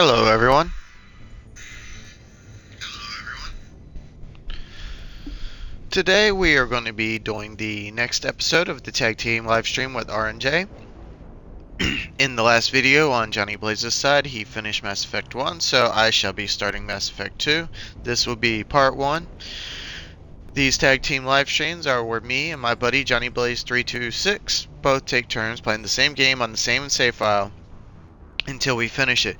Hello, everyone. Today we are going to be doing the next episode of the Tag Team live stream with RNJ. In the last video on Johnny Blaze's side, he finished Mass Effect 1, so I shall be starting Mass Effect 2. This will be part 1. These Tag Team live streams are where me and my buddy Johnny Blaze 326 both take turns playing the same game on the same save file until we finish it.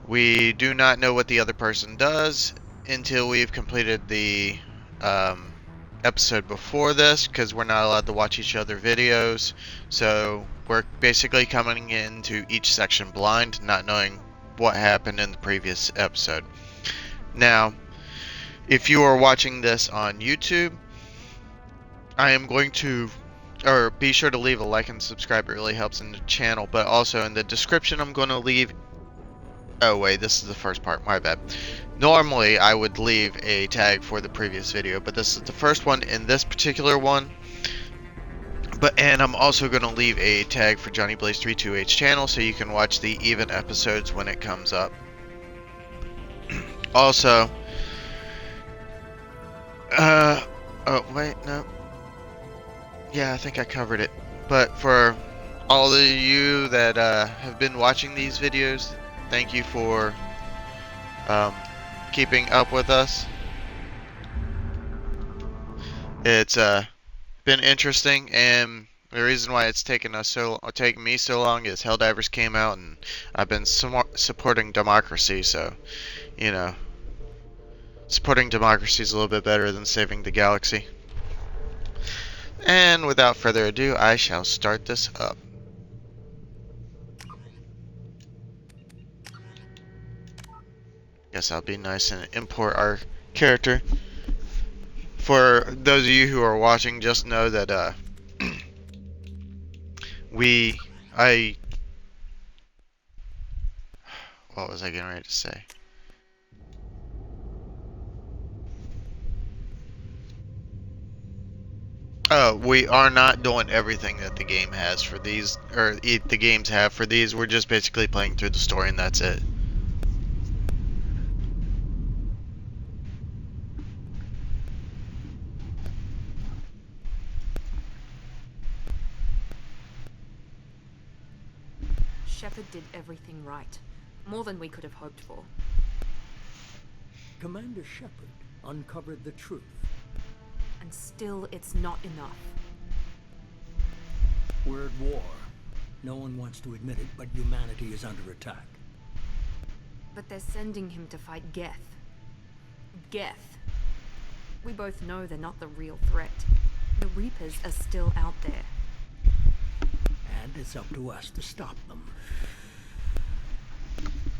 We do not know what the other person does until we've completed the episode before this, because we're not allowed to watch each other videos. So we're basically coming into each section blind, not knowing what happened in the previous episode. Now, if you are watching this on YouTube, I am going to, or be sure to leave a like and subscribe. It really helps in the channel. But also in the description, I'm going to leave. Oh wait, this is the first part, my bad. Normally I would leave a tag for the previous video, but this is the first one in this particular one. And I'm also going to leave a tag for Johnny Blaze 32H channel so you can watch the even episodes when it comes up. Also, oh wait, no. Yeah, I think I covered it. But for all of you that have been watching these videos, thank you for keeping up with us. It's been interesting, and the reason why it's taken me so long is Helldivers came out, and I've been supporting democracy. So, you know, supporting democracy is a little bit better than saving the galaxy. And without further ado, I shall start this up. Guess I'll be nice and import our character. For those of you who are watching, just know that what was I getting ready to say? Oh, we are not doing everything that the game has for these, or the games have for these. We're just basically playing through the story, and that's it. Shepard did everything right. More than we could have hoped for. Commander Shepard uncovered the truth. And still, it's not enough. We're at war. No one wants to admit it, but humanity is under attack. But they're sending him to fight Geth. Geth. We both know they're not the real threat. The Reapers are still out there. And it's up to us to stop them.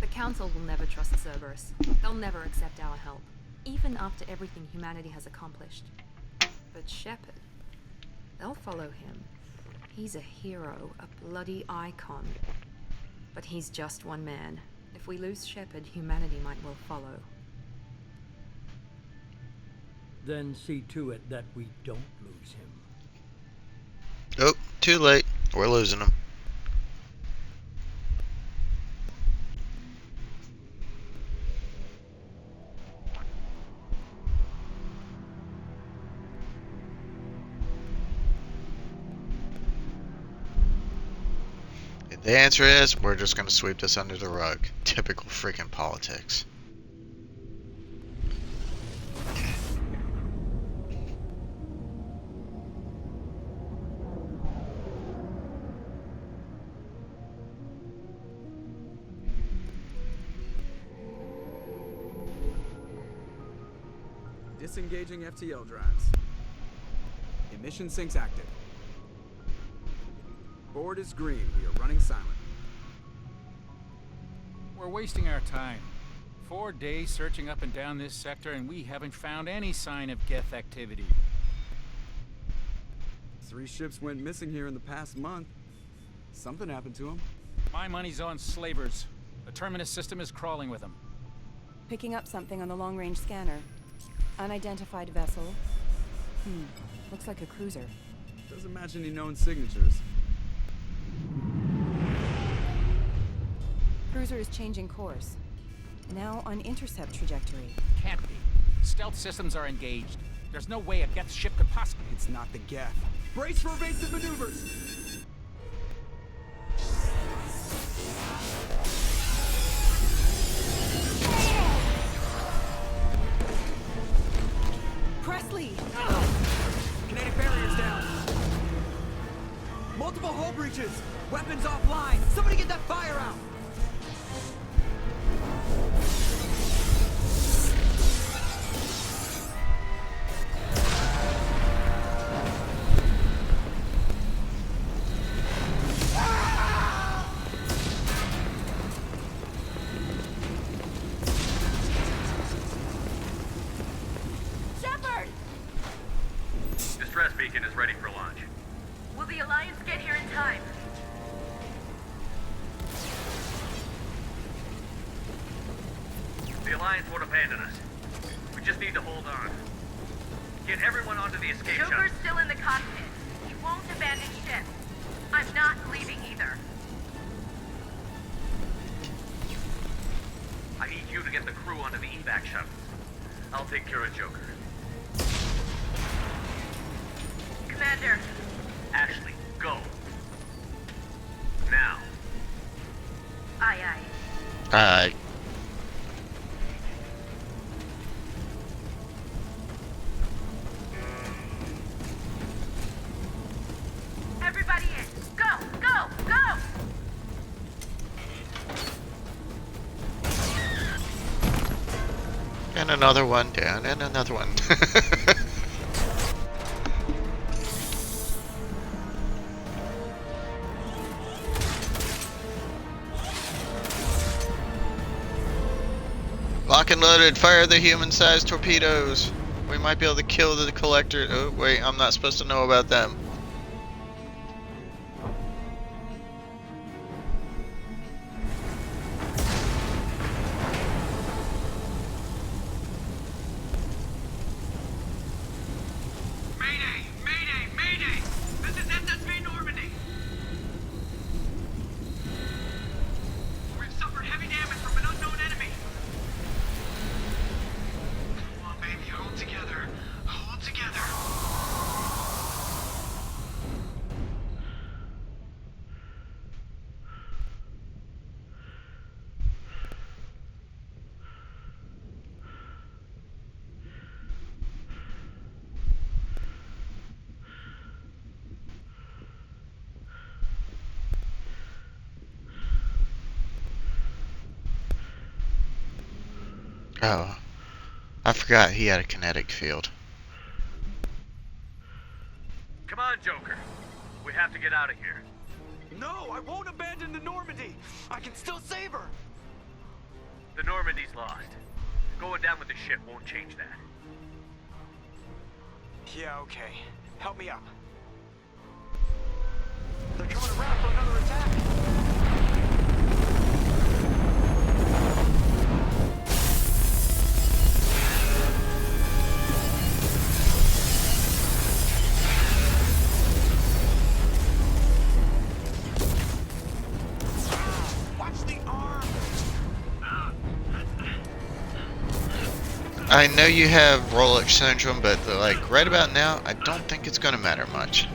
The Council will never trust Cerberus. They'll never accept our help, even after everything humanity has accomplished. But Shepard, they'll follow him. He's a hero, a bloody icon. But he's just one man. If we lose Shepard, humanity might well follow. Then see to it that we don't lose him. Oh, too late. We're losing him. The answer is, we're just going to sweep this under the rug. Typical freaking politics. Disengaging FTL drives. Emission sinks active. Board is green. We are running silent. We're wasting our time. 4 days searching up and down this sector, and we haven't found any sign of Geth activity. 3 ships went missing here in the past month. Something happened to them. My money's on slavers. The Terminus system is crawling with them. Picking up something on the long-range scanner. Unidentified vessel. Looks like a cruiser. Doesn't match any known signatures. Cruiser is changing course. Now on intercept trajectory. Can't be. Stealth systems are engaged. There's no way a Geth ship could possibly... It's not the Geth. Brace for evasive maneuvers! Presley! Kinetic barriers down. Multiple hull breaches. Weapons offline. Somebody get that fire out. Shepard! Distress beacon is ready for launch. Will the Alliance get here in time? The Alliance won't abandon us. We just need to hold on. Get everyone onto the escape shuttle. Joker's still in the cockpit. He won't abandon ship. I'm not leaving either. I need you to get the crew onto the evac shuttle. I'll take care of Joker. Commander, Ashley, go. Now. aye aye. Everybody in. Go, go, go! And another one down, and another one. Lock and loaded, fire the human-sized torpedoes. We might be able to kill the collector. Oh, wait, I'm not supposed to know about them. Mayday! Mayday! Mayday! This is SSV Normandy! We've suffered heavy damage from an unknown enemy. Come on, baby, hold together. Hold together. Oh, I forgot he had a kinetic field. Come on, Joker. We have to get out of here. No, I won't abandon the Normandy. I can still save her. The Normandy's lost. Going down with the ship won't change that. Yeah, okay. Help me up. They're coming around for another attack. Watch the arm. I know you have Rolex syndrome, but like right about now, I don't think it's gonna matter much.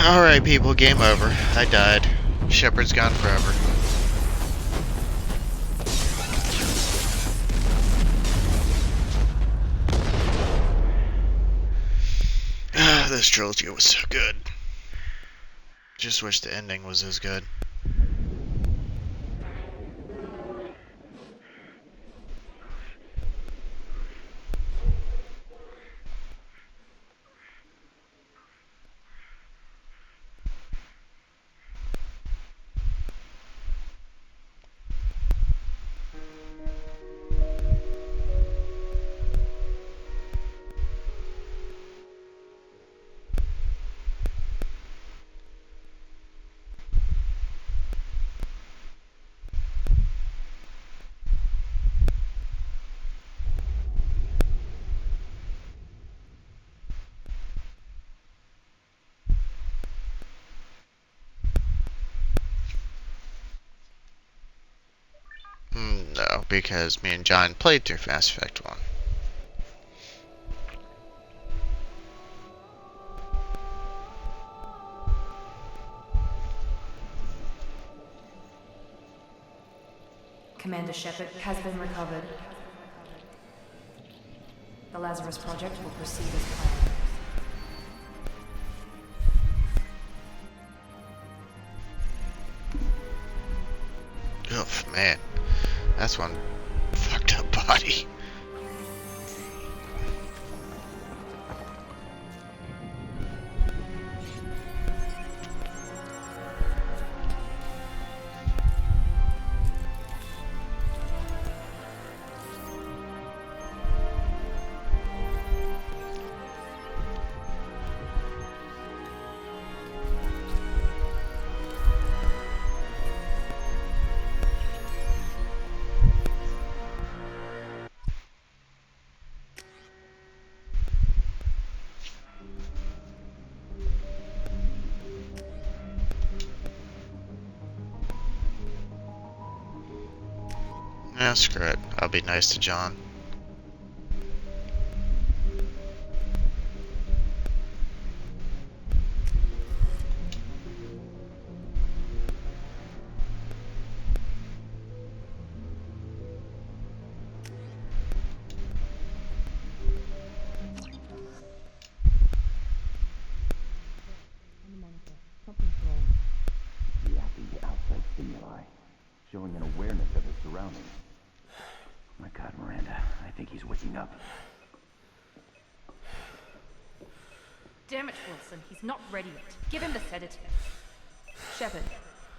Alright people, game over. I died. Shepard's gone forever. This trilogy was so good. Just wish the ending was as good. because me and John played through Mass Effect 1. Commander Shepard has been recovered. The Lazarus Project will proceed as planned. Oh man, that's one fucked up body. Yeah, screw it. I'll be nice to John. Reacting to outside stimuli, showing an awareness of his surroundings. My God, Miranda, I think he's waking up. Damn it, Wilson. He's not ready yet. Give him the sedative. Shepard,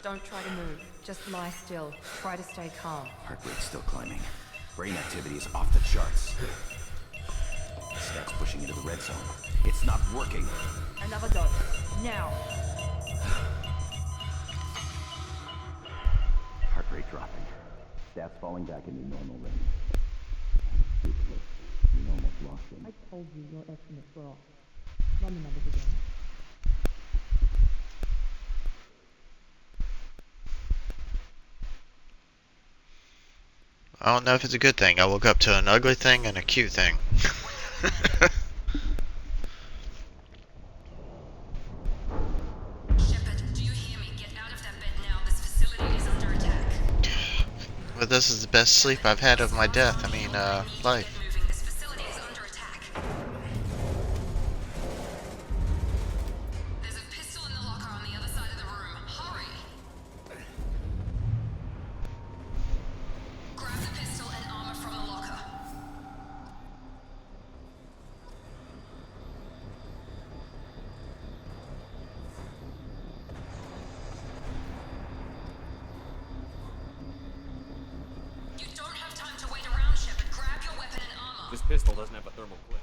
don't try to move. Just lie still. Try to stay calm. Heart rate's still climbing. Brain activity is off the charts. Stats pushing into the red zone. It's not working. Another dose. Now. Heart rate dropping. Stats falling back into normal range. We almost lost him. I told you your estimates were off. Run the numbers again. I don't know if it's a good thing. I woke up to an ugly thing and a cute thing. Shepard, do you hear me? Get out of that bed now. This facility is under attack. But this is the best sleep I've had of my death. Life. Moving. This facility is under attack. There's a pistol in the locker on the other side of the room. Hurry! Grab the pistol and armor from the locker. You don't have time to wait around, Shepard. Grab your weapon and armor. This pistol doesn't have a thermal clip.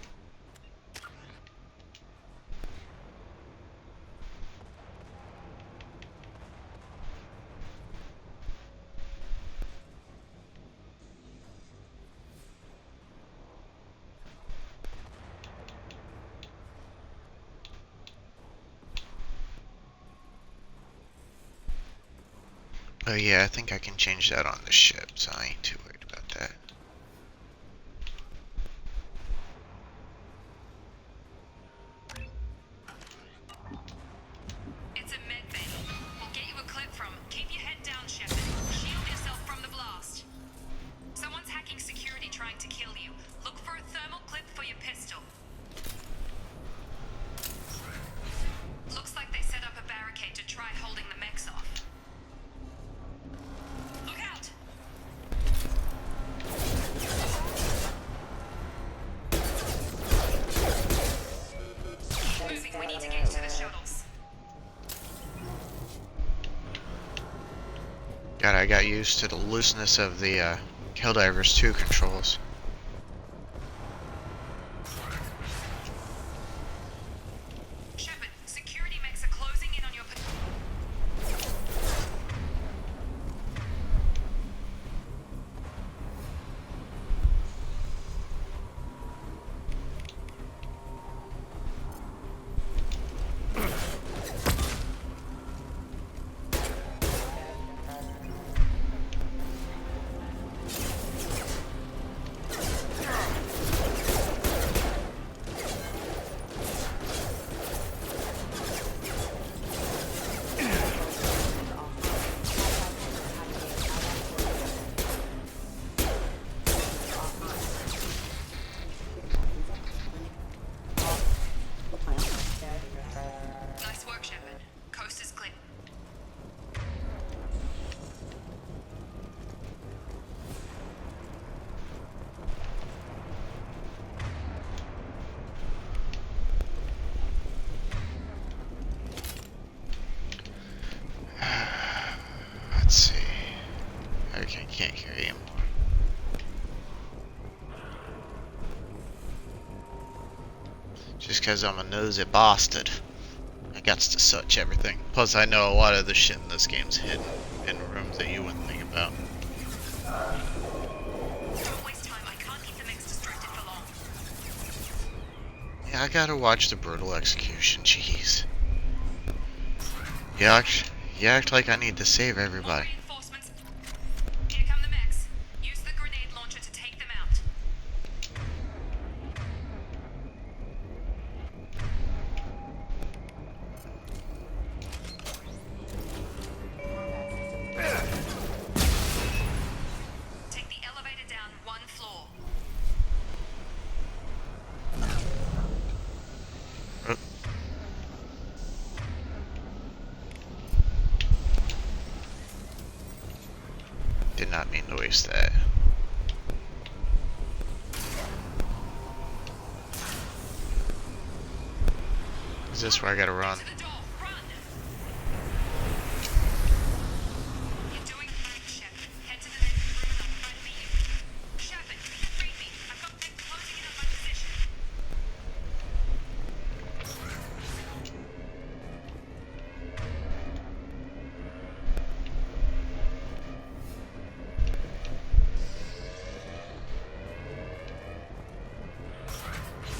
Oh yeah, I think I can change that on the ship, so I ain't too worried about that. It's a med bay. We'll get you a clip from. Keep your head down, Shepard. Shield yourself from the blast. Someone's hacking security trying to kill you. Look for a thermal clip for your pistol. Looks like they set up a barricade to try holding the mechs off. Look out! Moving, we need to get to the shuttles. God, I got used to the looseness of the Helldivers 2 controls. Shepard, security mechs are closing in on your Can't hear you anymore. Just because I'm a nosy bastard. I got to search everything. Plus, I know a lot of the shit in this game's hidden in rooms that you wouldn't think about. Don't waste time. I can't keep the mix distracted for long. Yeah, I gotta watch the brutal execution. Jeez. You act like I need to save everybody. Reinforcements. Here come the mechs. Use the grenade launcher to take them out. Take the elevator down one floor. Did not mean to waste that. Is this where I gotta run? To the door. Run. You're doing fine, Shepard. Head to the next room and I'll try to meet you. Shepard, read me. I've got them closing in on my position.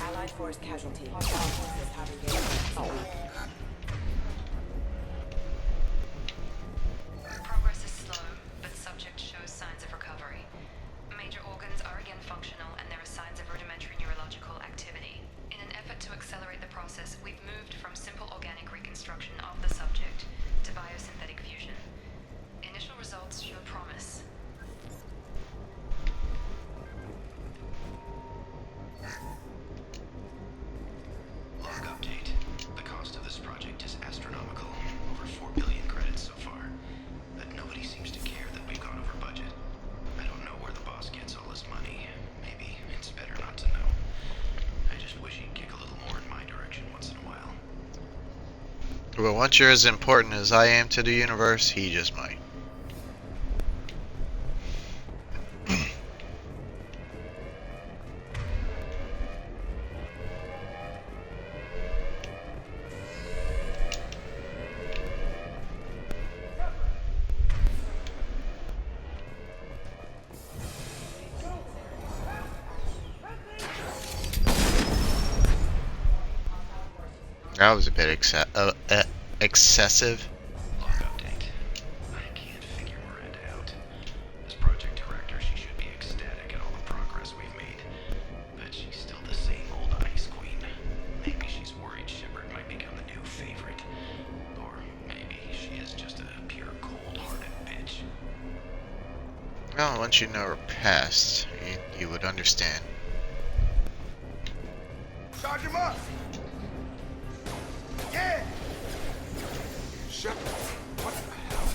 Allied force casualty. Hostile forces have engaged. Progress is slow, but subject shows signs of recovery. Major organs are again functional, and there are signs of rudimentary neurological activity. In an effort to accelerate the process, we've moved from simple organic reconstruction of the subject to biosynthetic fusion. Initial results show promise. Log update. The cost of this project is astronomical. Over 4 billion credits so far. But nobody seems to care that we've gone over budget. I don't know where the boss gets all his money. Maybe it's better not to know. I just wish he'd kick a little more in my direction once in a while. But once you're as important as I am to the universe, he just might. That was a bit excessive. Log update. I can't figure Miranda out. As project director, she should be ecstatic at all the progress we've made. But she's still the same old Ice Queen. Maybe she's worried Shepard might become the new favorite. Or maybe she is just a pure cold-hearted bitch. Well, once you know her past, you would understand. Charge him up! Yeah! Shepard, what the hell?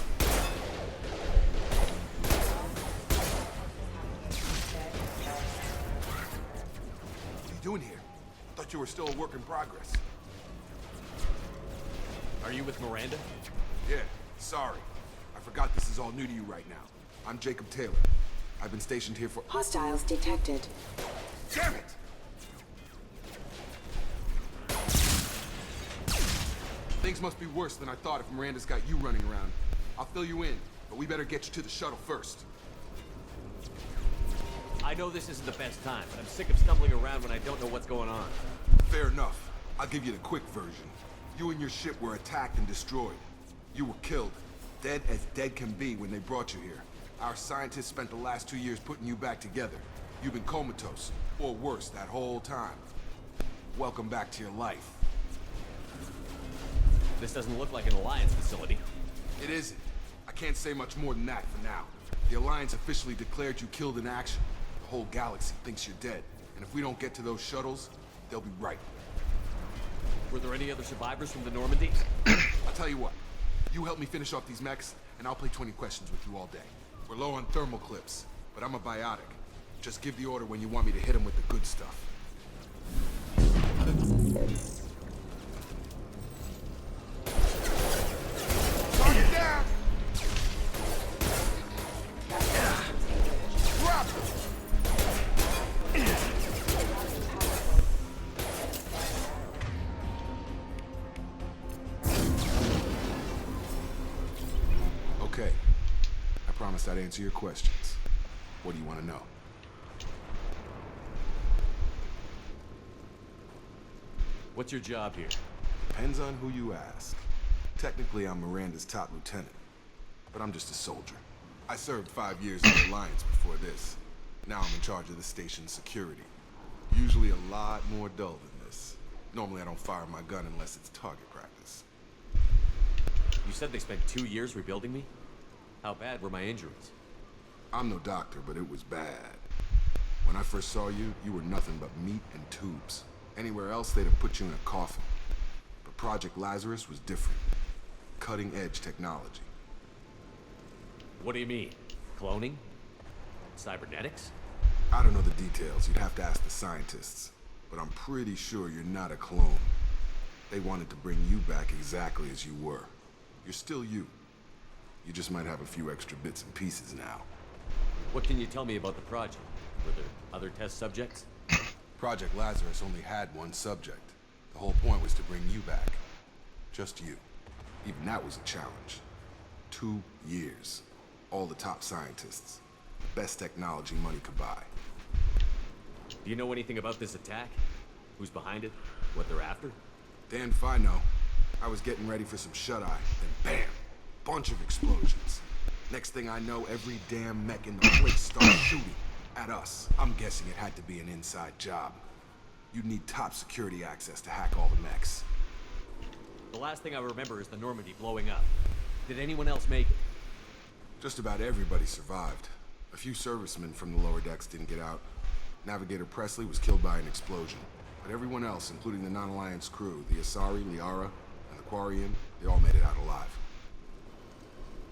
What are you doing here? I thought you were still a work in progress. Are you with Miranda? Yeah, sorry. I forgot this is all new to you right now. I'm Jacob Taylor. I've been stationed here for— Hostiles detected. Damn it! Things must be worse than I thought if Miranda's got you running around. I'll fill you in, but we better get you to the shuttle first. I know this isn't the best time, but I'm sick of stumbling around when I don't know what's going on. Fair enough. I'll give you the quick version. You and your ship were attacked and destroyed. You were killed. Dead as dead can be when they brought you here. Our scientists spent the last 2 years putting you back together. You've been comatose, or worse, that whole time. Welcome back to your life. This doesn't look like an Alliance facility. It isn't. I can't say much more than that for now. The Alliance officially declared you killed in action. The whole galaxy thinks you're dead. And if we don't get to those shuttles, they'll be right. Were there any other survivors from the Normandy? I'll tell you what. You help me finish off these mechs, and I'll play 20 questions with you all day. We're low on thermal clips, but I'm a biotic. Just give the order when you want me to hit them with the good stuff. Target down! Okay. I promised I'd answer your questions. What do you want to know? What's your job here? Depends on who you ask. Technically, I'm Miranda's top lieutenant, but I'm just a soldier. I served 5 years in the Alliance before this. Now I'm in charge of the station's security. Usually a lot more dull than this. Normally I don't fire my gun unless it's target practice. You said they spent 2 years rebuilding me? How bad were my injuries? I'm no doctor, but it was bad. When I first saw you, you were nothing but meat and tubes. Anywhere else, they'd have put you in a coffin. But Project Lazarus was different. Cutting-edge technology. What do you mean? Cloning? Cybernetics? I don't know the details. You'd have to ask the scientists. But I'm pretty sure you're not a clone. They wanted to bring you back exactly as you were. You're still you. You just might have a few extra bits and pieces now. What can you tell me about the project? Were there other test subjects? Project Lazarus only had one subject. The whole point was to bring you back. Just you. Even that was a challenge. 2 years. All the top scientists. Best technology money could buy. Do you know anything about this attack? Who's behind it? What they're after? Damn if I know. I was getting ready for some shut-eye, then bam! Bunch of explosions. Next thing I know, every damn mech in the place starts shooting at us. I'm guessing it had to be an inside job. You'd need top security access to hack all the mechs. The last thing I remember is the Normandy blowing up. Did anyone else make it? Just about everybody survived. A few servicemen from the lower decks didn't get out. Navigator Presley was killed by an explosion. But everyone else, including the non-Alliance crew, the Asari, Liara, and the Quarian, they all made it out alive.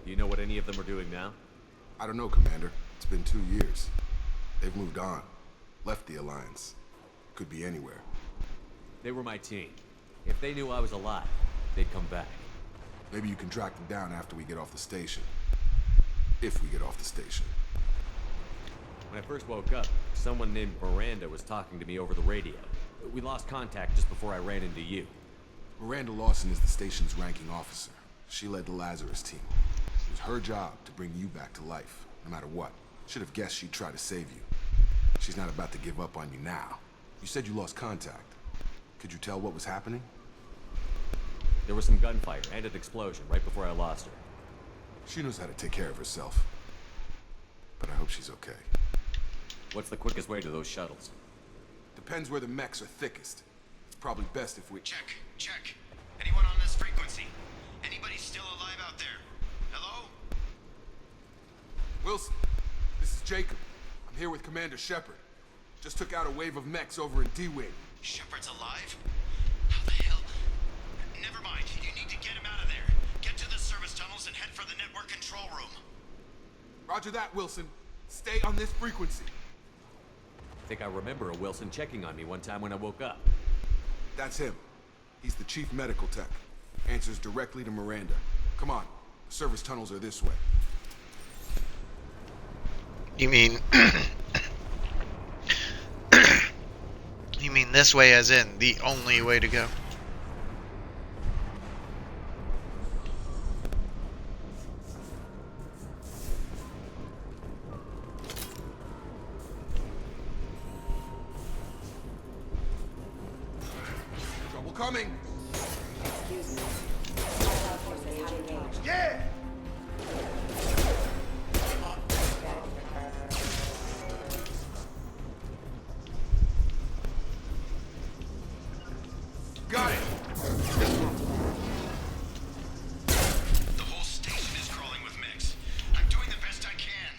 Do you know what any of them are doing now? I don't know, Commander. It's been 2 years. They've moved on. Left the Alliance. Could be anywhere. They were my team. If they knew I was alive, they'd come back. Maybe you can track them down after we get off the station. If we get off the station. When I first woke up, someone named Miranda was talking to me over the radio. We lost contact just before I ran into you. Miranda Lawson is the station's ranking officer. She led the Lazarus team. It was her job to bring you back to life, no matter what. Should have guessed she'd try to save you. She's not about to give up on you now. You said you lost contact. Could you tell what was happening? There was some gunfire and an explosion right before I lost her. She knows how to take care of herself. But I hope she's okay. What's the quickest way to those shuttles? Depends where the mechs are thickest. It's probably best if we... Check. Anyone on this frequency? Anybody still alive out there? Hello? Wilson, this is Jacob. I'm here with Commander Shepard. Just took out a wave of mechs over in D-Wing. Shepard's alive? How the hell? Never mind. You need to get him out of there. Get to the service tunnels and head for the network control room. Roger that, Wilson. Stay on this frequency. I think I remember a Wilson checking on me one time when I woke up. That's him. He's the chief medical tech. Answers directly to Miranda. Come on. The service tunnels are this way. You mean... You mean this way as in the only way to go? Trouble coming! Excuse me. Forces have engaged. Yeah! Got it! The whole station is crawling with mechs. I'm doing the best I can.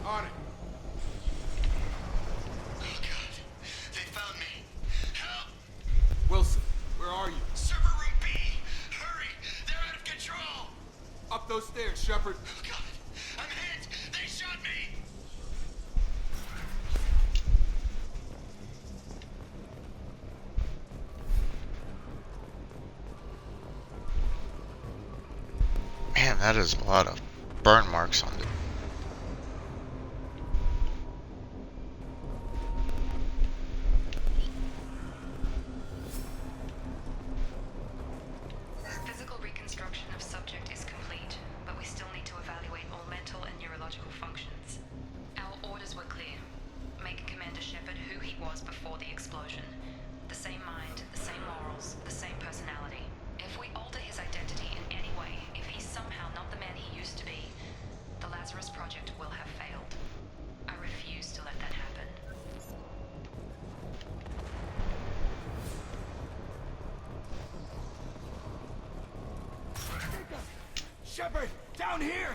On it! Oh god. They found me. Help! Wilson, where are you? Server room B! Hurry! They're out of control! Up those stairs, Shepard. Oh god! I'm hit! They shot me! Man, that is a lot of burn marks on it. Shepard, down here!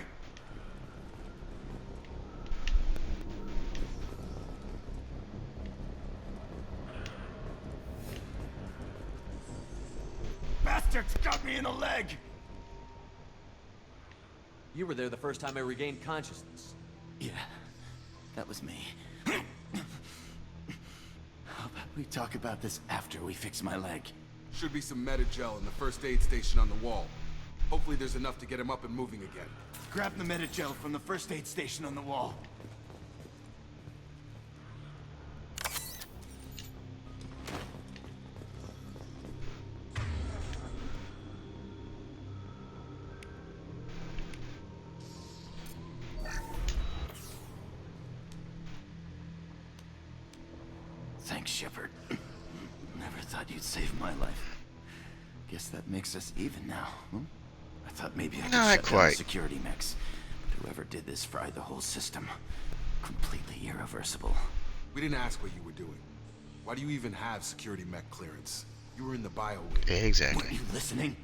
Bastards got me in the leg! You were there the first time I regained consciousness. Yeah, that was me. How about we talk about this after we fix my leg? Should be some Metagel in the first aid station on the wall. Hopefully there's enough to get him up and moving again. Grab the Metagel from the first aid station on the wall. Thanks, Shepard. Never thought you'd save my life. Guess that makes us even now, huh? I thought maybe I could Not shut down quite. the security mechs, but whoever did this fried the whole system. Completely irreversible. We didn't ask what you were doing. Why do you even have security mech clearance? You were in the bio wing. Were Exactly. you listening?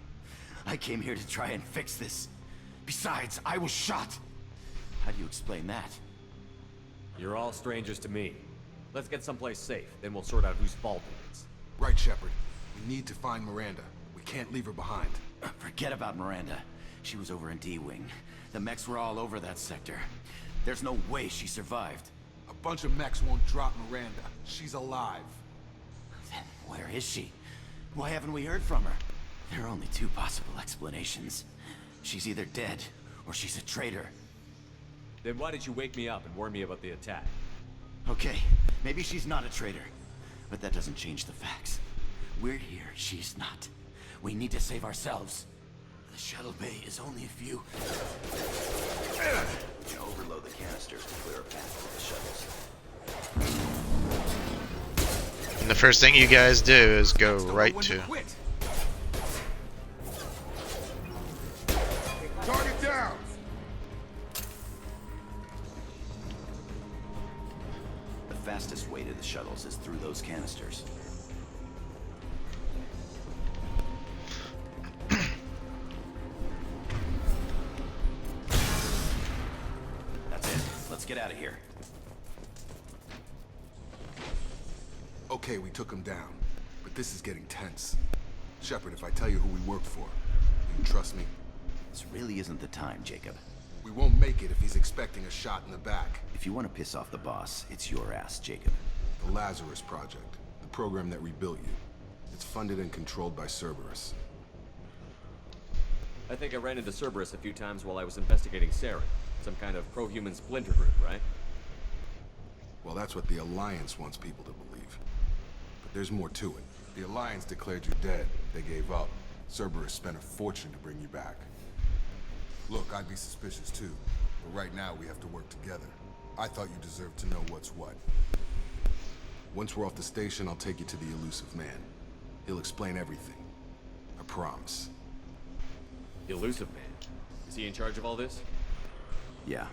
I came here to try and fix this. Besides, I was shot. How do you explain that? You're all strangers to me. Let's get someplace safe, then we'll sort out whose fault it is. Right, Shepard. We need to find Miranda. We can't leave her behind. Forget about Miranda. She was over in D-Wing. The mechs were all over that sector. There's no way she survived. A bunch of mechs won't drop Miranda. She's alive. Then where is she? Why haven't we heard from her? There are only two possible explanations. She's either dead, or she's a traitor. Then why did you wake me up and warn me about the attack? Okay, maybe she's not a traitor. But that doesn't change the facts. We're here, she's not. We need to save ourselves. The shuttle bay is only a few... Overload the canisters to clear a path for the shuttles. And the first thing you guys do is go right to. Target down! The fastest way to the shuttles is through those canisters. That's it. Let's get out of here. Okay, we took him down. But this is getting tense. Shepard, if I tell you who we work for, will you trust me? This really isn't the time, Jacob. We won't make it if he's expecting a shot in the back. If you want to piss off the boss, it's your ass, Jacob. The Lazarus Project, the program that rebuilt you. It's funded and controlled by Cerberus. I think I ran into Cerberus a few times while I was investigating Saren. Some kind of pro-human splinter group, right? Well, that's what the Alliance wants people to believe. But there's more to it. The Alliance declared you dead. They gave up. Cerberus spent a fortune to bring you back. Look, I'd be suspicious too. But right now, we have to work together. I thought you deserved to know what's what. Once we're off the station, I'll take you to the Elusive Man. He'll explain everything. I promise. The Elusive Man. Is he in charge of all this? Yeah,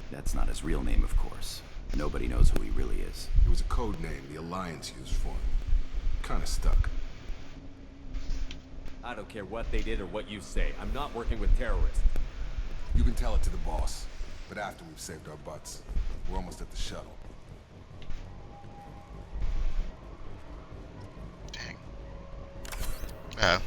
that's not his real name, of course. Nobody knows who he really is. It was a code name the Alliance used for him. Kinda stuck. I don't care what they did or what you say. I'm not working with terrorists. You can tell it to the boss. But after we've saved our butts, we're almost at the shuttle. Dang. Oh.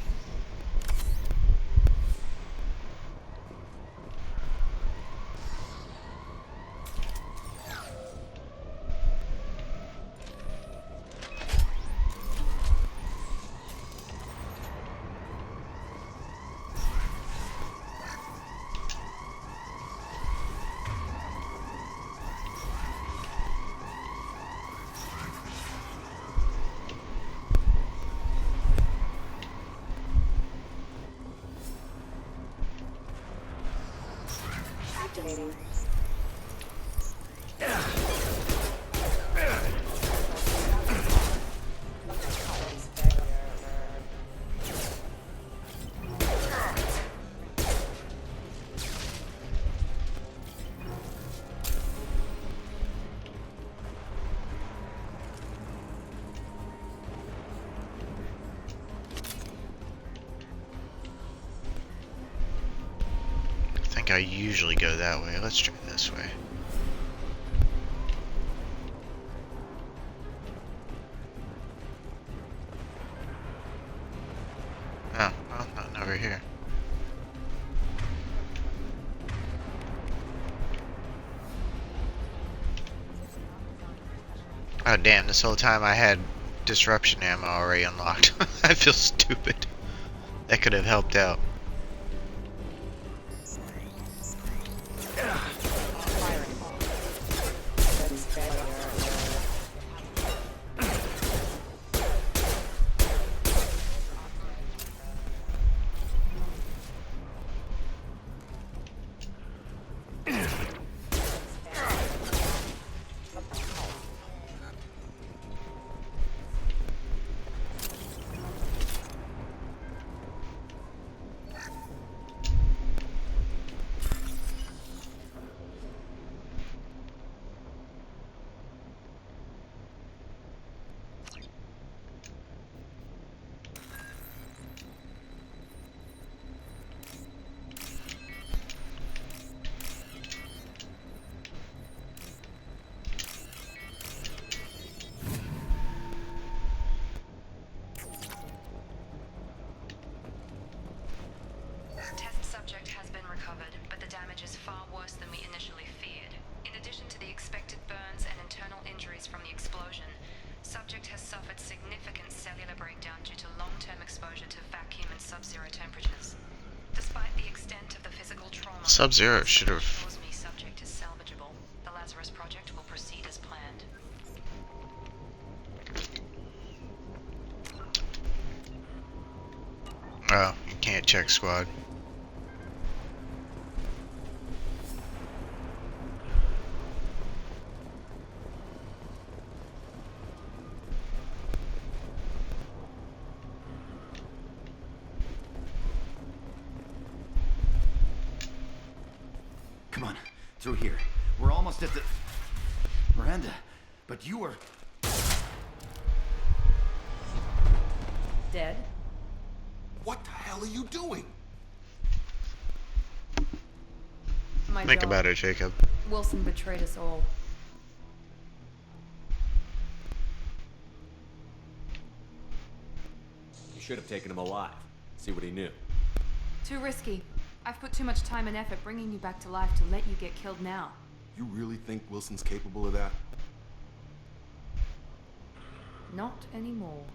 I usually go that way. Let's try this way. Oh, well, nothing over here. Oh damn, this whole time I had disruption ammo already unlocked. I feel stupid. That could have helped out. Test subject has been recovered, but the damage is far worse than we initially feared. In addition to the expected burns and internal injuries from the explosion, subject has suffered significant cellular breakdown due to long-term exposure to vacuum and sub-zero temperatures. Despite the extent of the physical trauma, Sub-Zero should have. shows me subject is salvageable. The Lazarus project will proceed as planned. Oh, you can't check squad. Come on, through here. We're almost at the... Miranda, but you were... Dead? What the hell are you doing? My Think job. about it, Jacob. Wilson betrayed us all. You should have taken him alive. See what he knew. Too risky. I've put too much time and effort bringing you back to life to let you get killed now. You really think Wilson's capable of that? Not anymore.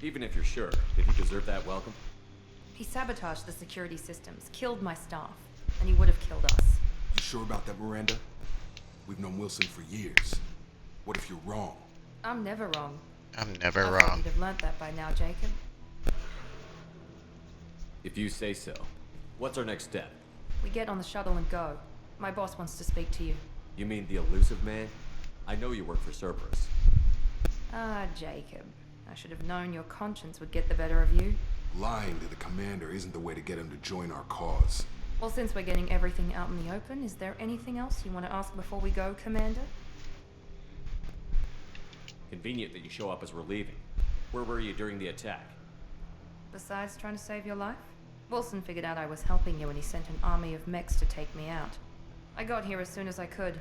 Even if you're sure, did he deserve that welcome? He sabotaged the security systems, killed my staff, and he would have killed us. You sure about that, Miranda? We've known Wilson for years. What if you're wrong? I'm never wrong. I'm never I thought wrong. you'd have learnt that by now, Jacob. If you say so. What's our next step? We get on the shuttle and go. My boss wants to speak to you. You mean the elusive man? I know you work for Cerberus. Ah, Jacob. I should have known your conscience would get the better of you. Lying to the commander isn't the way to get him to join our cause. Well, since we're getting everything out in the open, is there anything else you want to ask before we go, Commander? Convenient that you show up as we're leaving. Where were you during the attack? Besides trying to save your life? Wilson figured out I was helping you when he sent an army of mechs to take me out. I got here as soon as I could.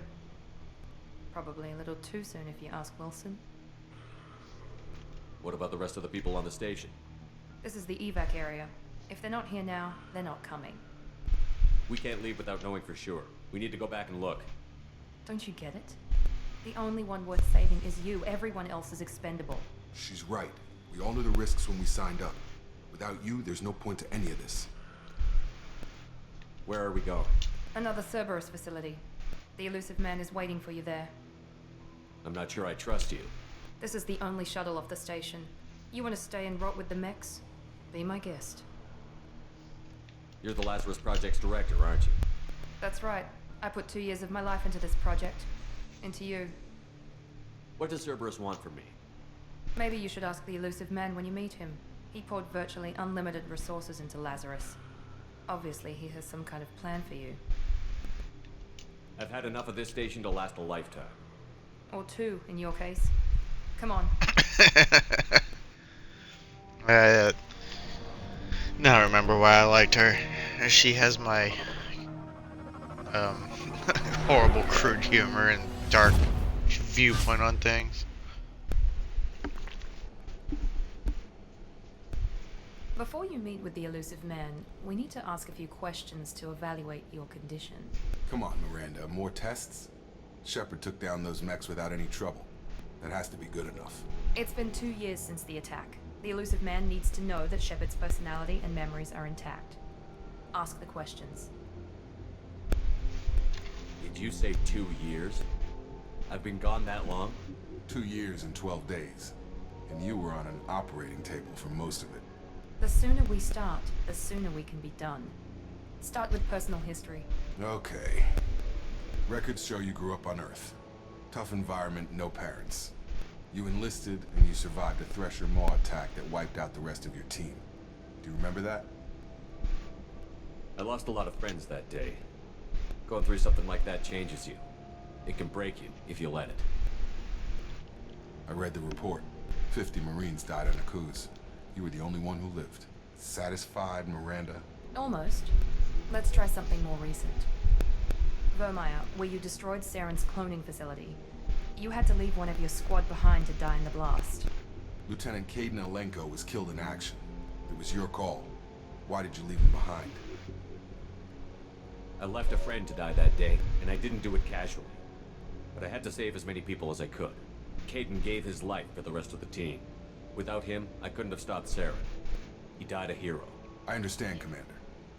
Probably a little too soon if you ask Wilson. What about the rest of the people on the station? This is the evac area. If they're not here now, they're not coming. We can't leave without knowing for sure. We need to go back and look. Don't you get it? The only one worth saving is you. Everyone else is expendable. She's right. We all knew the risks when we signed up. Without you, there's no point to any of this. Where are we going? Another Cerberus facility. The elusive man is waiting for you there. I'm not sure I trust you. This is the only shuttle off the station. You want to stay and rot with the mechs? Be my guest. You're the Lazarus Project's director, aren't you? That's right. I put 2 years of my life into this project. Into you. What does Cerberus want from me? Maybe you should ask the elusive man when you meet him. He poured virtually unlimited resources into Lazarus. Obviously, he has some kind of plan for you. I've had enough of this station to last a lifetime. Or 2, in your case. Come on. Now I remember why I liked her. She has my horrible, crude humor and dark viewpoint on things. Before you meet with the elusive man, we need to ask a few questions to evaluate your condition. Come on, Miranda. More tests? Shepard took down those mechs without any trouble. That has to be good enough. It's been 2 years since the attack. The elusive man needs to know that Shepard's personality and memories are intact. Ask the questions. Did you say 2 years? I've been gone that long? 2 years and 12 days. And you were on an operating table for most of it. The sooner we start, the sooner we can be done. Start with personal history. Okay. Records show you grew up on Earth. Tough environment, no parents. You enlisted and you survived a Thresher Maw attack that wiped out the rest of your team. Do you remember that? I lost a lot of friends that day. Going through something like that changes you. It can break you if you let it. I read the report. 50 Marines died on Akuz. You were the only one who lived. Satisfied, Miranda? Almost. Let's try something more recent. Vermeer, where you destroyed Saren's cloning facility. You had to leave one of your squad behind to die in the blast. Lieutenant Kaidan Alenko was killed in action. It was your call. Why did you leave him behind? I left a friend to die that day, and I didn't do it casually. But I had to save as many people as I could. Kaidan gave his life for the rest of the team. Without him, I couldn't have stopped Saren. He died a hero. I understand, Commander.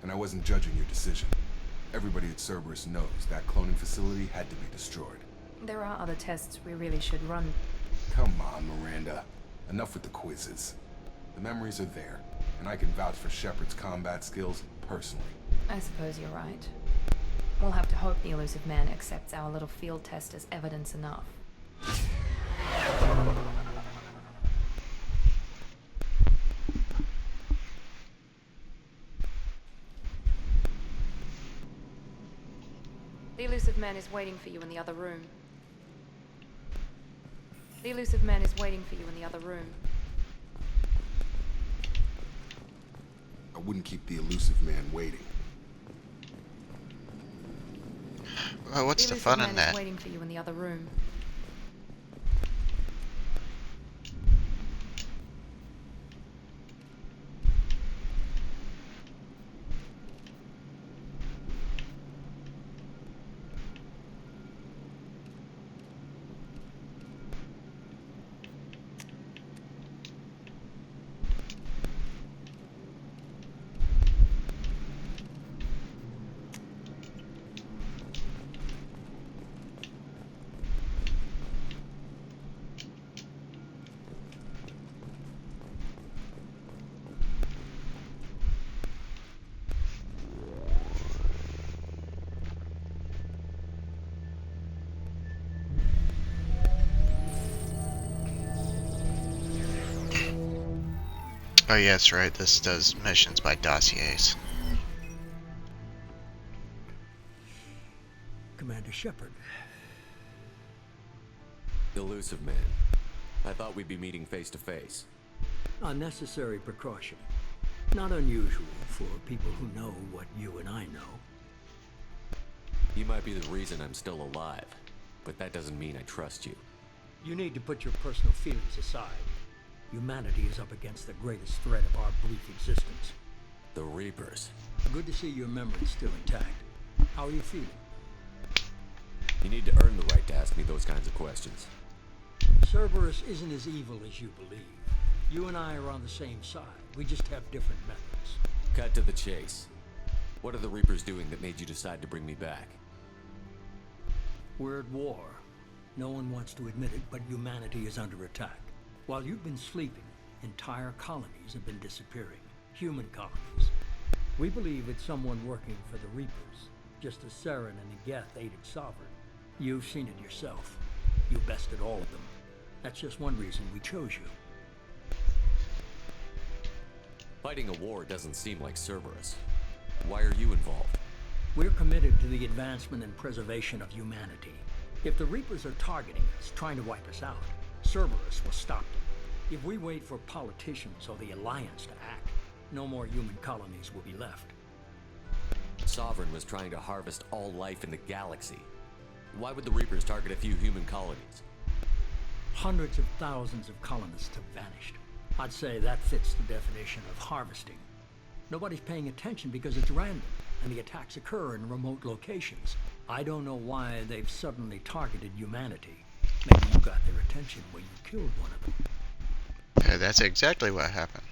And I wasn't judging your decision. Everybody at Cerberus knows that cloning facility had to be destroyed. There are other tests we really should run. Come on, Miranda. Enough with the quizzes. The memories are there, and I can vouch for Shepard's combat skills personally. I suppose you're right. We'll have to hope the elusive man accepts our little field test as evidence enough. The elusive man is waiting for you in the other room. The elusive man is waiting for you in the other room. I wouldn't keep the elusive man waiting. Well, what's the fun in that? The elusive man is waiting for you in the other room. Oh yes, right, this does missions by dossiers. Commander Shepard. Elusive man. I thought we'd be meeting face to face. Unnecessary precaution. Not unusual for people who know what you and I know. You might be the reason I'm still alive, but that doesn't mean I trust you. You need to put your personal feelings aside. Humanity is up against the greatest threat of our brief existence. The Reapers. Good to see your memory still intact. How are you feeling? You need to earn the right to ask me those kinds of questions. Cerberus isn't as evil as you believe. You and I are on the same side. We just have different methods. Cut to the chase. What are the Reapers doing that made you decide to bring me back? We're at war. No one wants to admit it, but humanity is under attack. While you've been sleeping, entire colonies have been disappearing. Human colonies. We believe it's someone working for the Reapers, just as Saren and Geth aided Sovereign. You've seen it yourself. You bested all of them. That's just one reason we chose you. Fighting a war doesn't seem like Cerberus. Why are you involved? We're committed to the advancement and preservation of humanity. If the Reapers are targeting us, trying to wipe us out, Cerberus will stop them. If we wait for politicians or the Alliance to act, no more human colonies will be left. Sovereign was trying to harvest all life in the galaxy. Why would the Reapers target a few human colonies? Hundreds of thousands of colonists have vanished. I'd say that fits the definition of harvesting. Nobody's paying attention because it's random, and the attacks occur in remote locations. I don't know why they've suddenly targeted humanity. Maybe you got their attention when you killed one of them. Yeah, that's exactly what happened.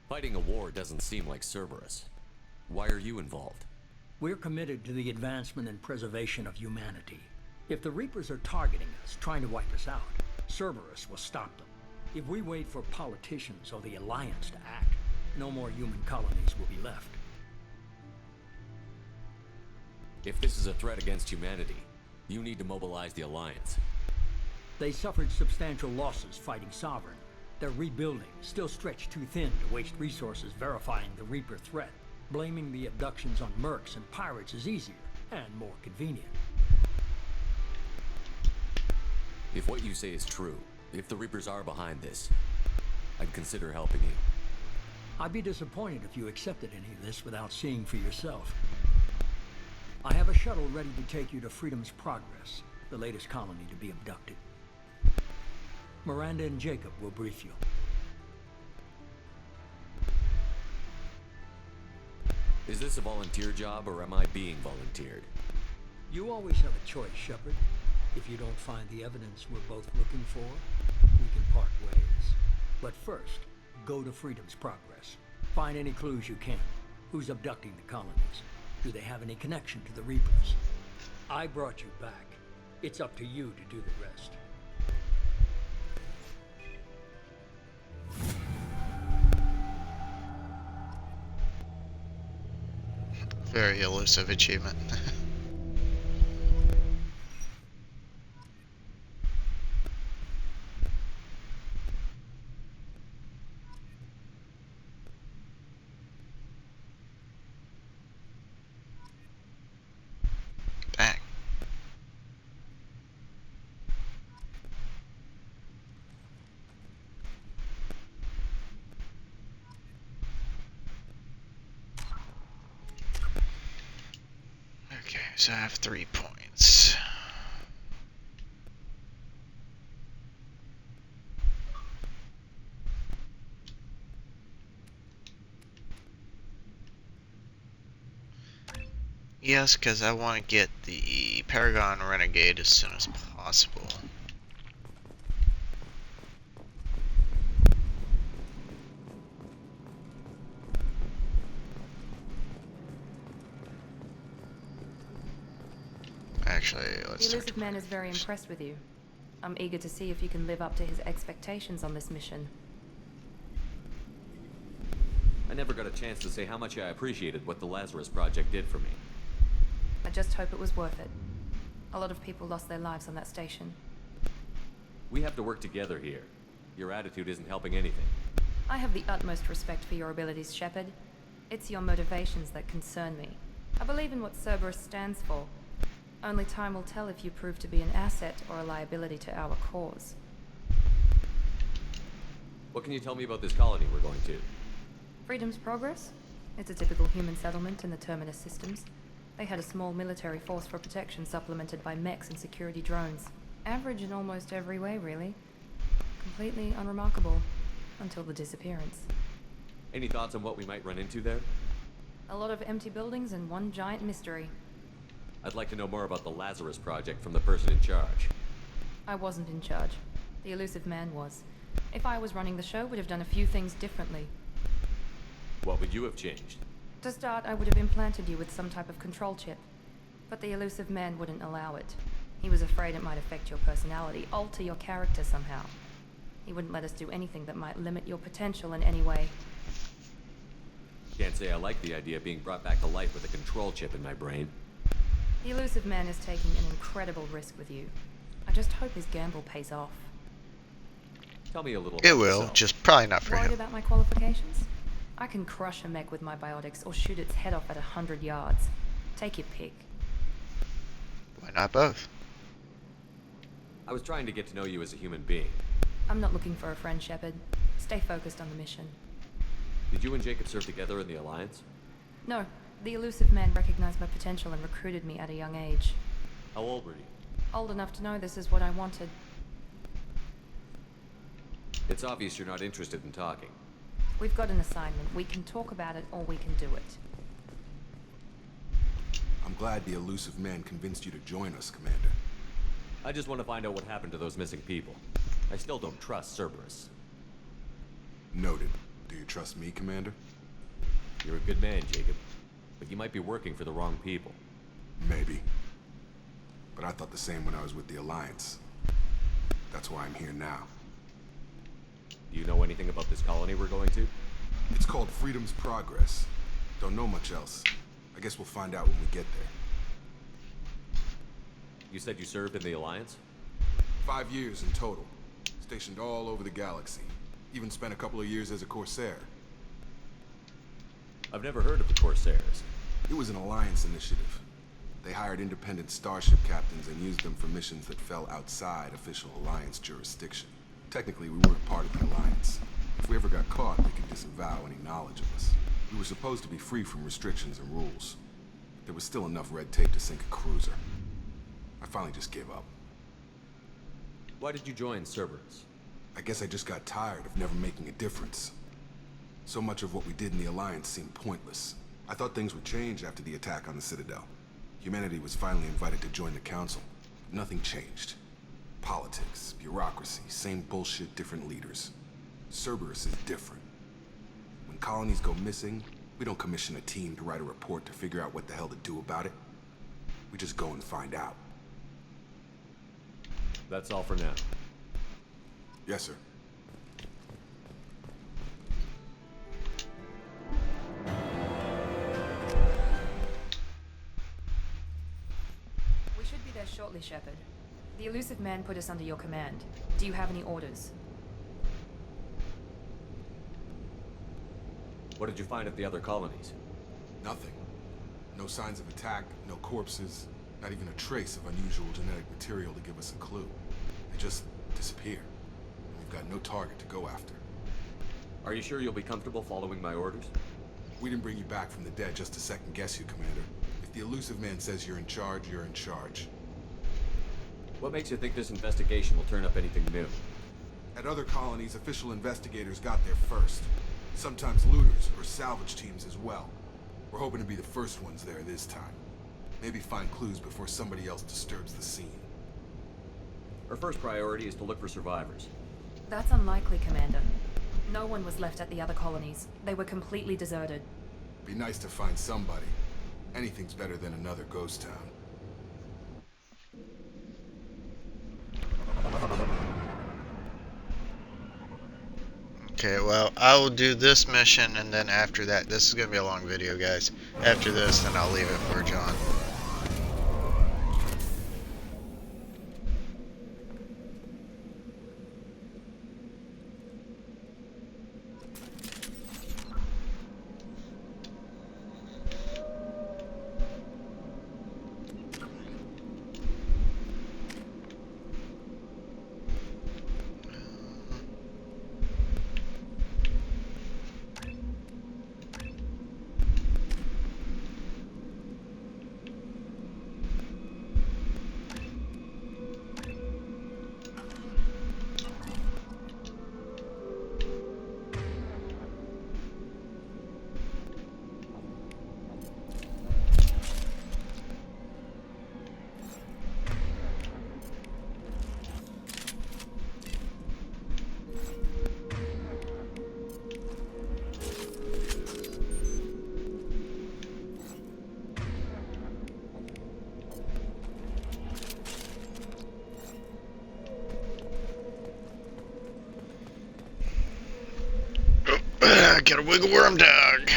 Fighting a war doesn't seem like Cerberus. Why are you involved? We're committed to the advancement and preservation of humanity. If the Reapers are targeting us, trying to wipe us out, Cerberus will stop them. If we wait for politicians or the Alliance to act, no more human colonies will be left. If this is a threat against humanity, you need to mobilize the Alliance. They suffered substantial losses fighting Sovereign. Their rebuilding, still stretched too thin to waste resources verifying the Reaper threat. Blaming the abductions on mercs and pirates is easier and more convenient. If what you say is true, if the Reapers are behind this, I'd consider helping you. I'd be disappointed if you accepted any of this without seeing for yourself. I have a shuttle ready to take you to Freedom's Progress, the latest colony to be abducted. Miranda and Jacob will brief you. Is this a volunteer job, or am I being volunteered? You always have a choice, Shepard. If you don't find the evidence we're both looking for, we can part ways. But first, go to Freedom's Progress. Find any clues you can. Who's abducting the colonies? Do they have any connection to the Reapers? I brought you back. It's up to you to do the rest. Very elusive achievement. Dang. Okay, so I have 3 points. Yes, because I want to get the Paragon Renegade as soon as possible. Actually, let's The Elusive Man is very impressed with you. I'm eager to see if you can live up to his expectations on this mission. I never got a chance to say how much I appreciated what the Lazarus Project did for me. I just hope it was worth it. A lot of people lost their lives on that station. We have to work together here. Your attitude isn't helping anything. I have the utmost respect for your abilities, Shepard. It's your motivations that concern me. I believe in what Cerberus stands for. Only time will tell if you prove to be an asset or a liability to our cause. What can you tell me about this colony we're going to? Freedom's Progress? It's a typical human settlement in the Terminus systems. They had a small military force for protection supplemented by mechs and security drones. Average in almost every way, really. Completely unremarkable. Until the disappearance. Any thoughts on what we might run into there? A lot of empty buildings and one giant mystery. I'd like to know more about the Lazarus Project from the person in charge. I wasn't in charge. The Elusive Man was. If I was running the show, would have done a few things differently. What would you have changed? To start, I would have implanted you with some type of control chip. But the Elusive Man wouldn't allow it. He was afraid it might affect your personality, alter your character somehow. He wouldn't let us do anything that might limit your potential in any way. Can't say I like the idea of being brought back to life with a control chip in my brain. The Elusive Man is taking an incredible risk with you. I just hope his gamble pays off. Tell me a little It about will, yourself. just probably not for Worried him. about my qualifications? I can crush a mech with my biotics or shoot its head off at 100 yards. Take your pick. Why not both? I was trying to get to know you as a human being. I'm not looking for a friend, Shepard. Stay focused on the mission. Did you and Jacob serve together in the Alliance? No, The elusive man recognized my potential and recruited me at a young age. How old were you? Old enough to know this is what I wanted. It's obvious you're not interested in talking. We've got an assignment. We can talk about it or we can do it. I'm glad the elusive man convinced you to join us, Commander. I just want to find out what happened to those missing people. I still don't trust Cerberus. Noted. Do you trust me, Commander? You're a good man, Jacob. But you might be working for the wrong people. Maybe. But I thought the same when I was with the Alliance. That's why I'm here now. Do you know anything about this colony we're going to? It's called Freedom's Progress. Don't know much else. I guess we'll find out when we get there. You said you served in the Alliance? 5 years in total. Stationed all over the galaxy. Even spent a couple of years as a Corsair. I've never heard of the Corsairs. It was an Alliance initiative. They hired independent starship captains and used them for missions that fell outside official Alliance jurisdiction. Technically, we weren't part of the Alliance. If we ever got caught, they could disavow any knowledge of us. We were supposed to be free from restrictions and rules. There was still enough red tape to sink a cruiser. I finally just gave up. Why did you join Cerberus? I guess I just got tired of never making a difference. So much of what we did in the Alliance seemed pointless. I thought things would change after the attack on the Citadel. Humanity was finally invited to join the Council. Nothing changed. Politics, bureaucracy, same bullshit, different leaders. Cerberus is different. When colonies go missing, we don't commission a team to write a report to figure out what the hell to do about it. We just go and find out. That's all for now. Yes, sir. We should be there shortly, Shepard. The elusive man put us under your command. Do you have any orders? What did you find at the other colonies? Nothing. No signs of attack, no corpses, not even a trace of unusual genetic material to give us a clue. They just disappear. We've got no target to go after. Are you sure you'll be comfortable following my orders? We didn't bring you back from the dead just to second guess you, Commander. If the elusive man says you're in charge, you're in charge. What makes you think this investigation will turn up anything new? At other colonies, official investigators got there first. Sometimes looters or salvage teams as well. We're hoping to be the first ones there this time. Maybe find clues before somebody else disturbs the scene. Our first priority is to look for survivors. That's unlikely, Commander. No one was left at the other colonies. They were completely deserted. Be nice to find somebody. Anything's better than another ghost town. Okay, well, I will do this mission, and then after that, this is going to be a long video, guys. After this, then I'll leave it for John. Get a wiggle worm dog.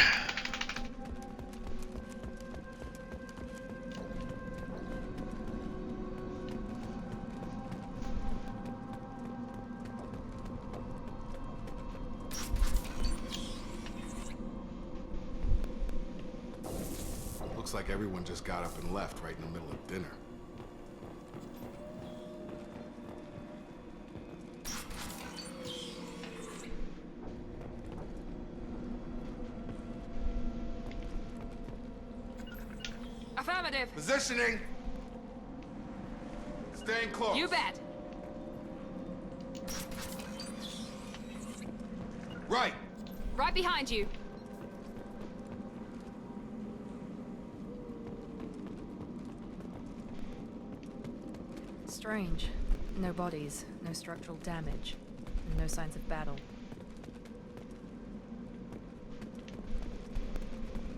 Looks like everyone just got up and left right in the middle of dinner. Affirmative. Positioning. Staying close. You bet. Right. Right behind you. Strange. No bodies, no structural damage, and no signs of battle.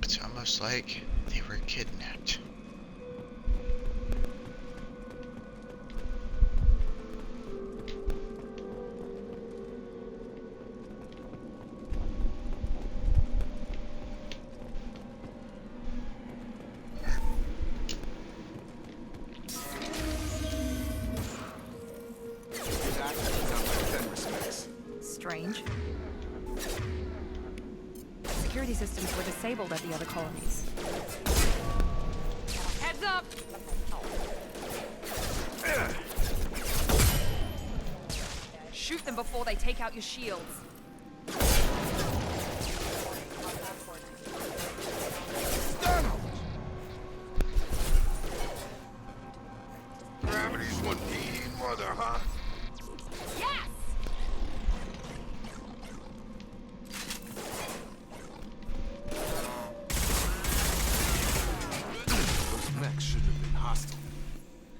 It's almost like they were kidnapped. Strange. Security systems were disabled at the other colonies. Heads up! Shoot them before they take out your shields. Gravity's one mean mother, huh? Yes! Those mechs should have been hostile.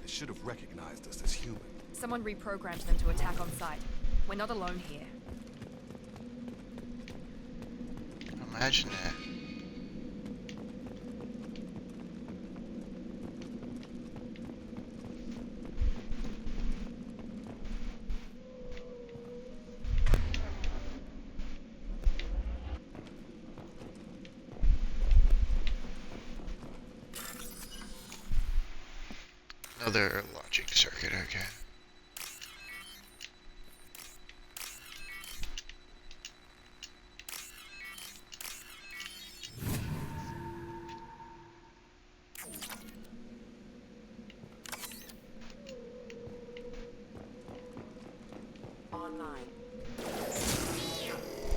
They should have recognized us as human. Someone reprogrammed them to attack on sight. We're not alone here. Imagine that. Another logic circuit, okay. Online.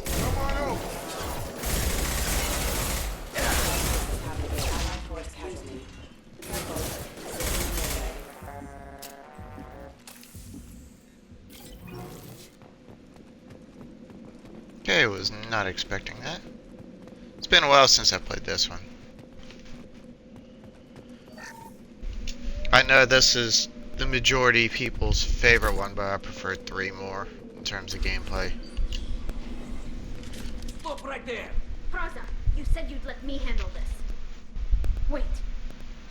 Come on over. Okay, was not expecting that. It's been a while since I played this one. I know this is the majority people's favorite one, but I prefer 3 more in terms of gameplay. Stop right there! Praza, you said you'd let me handle this. Wait,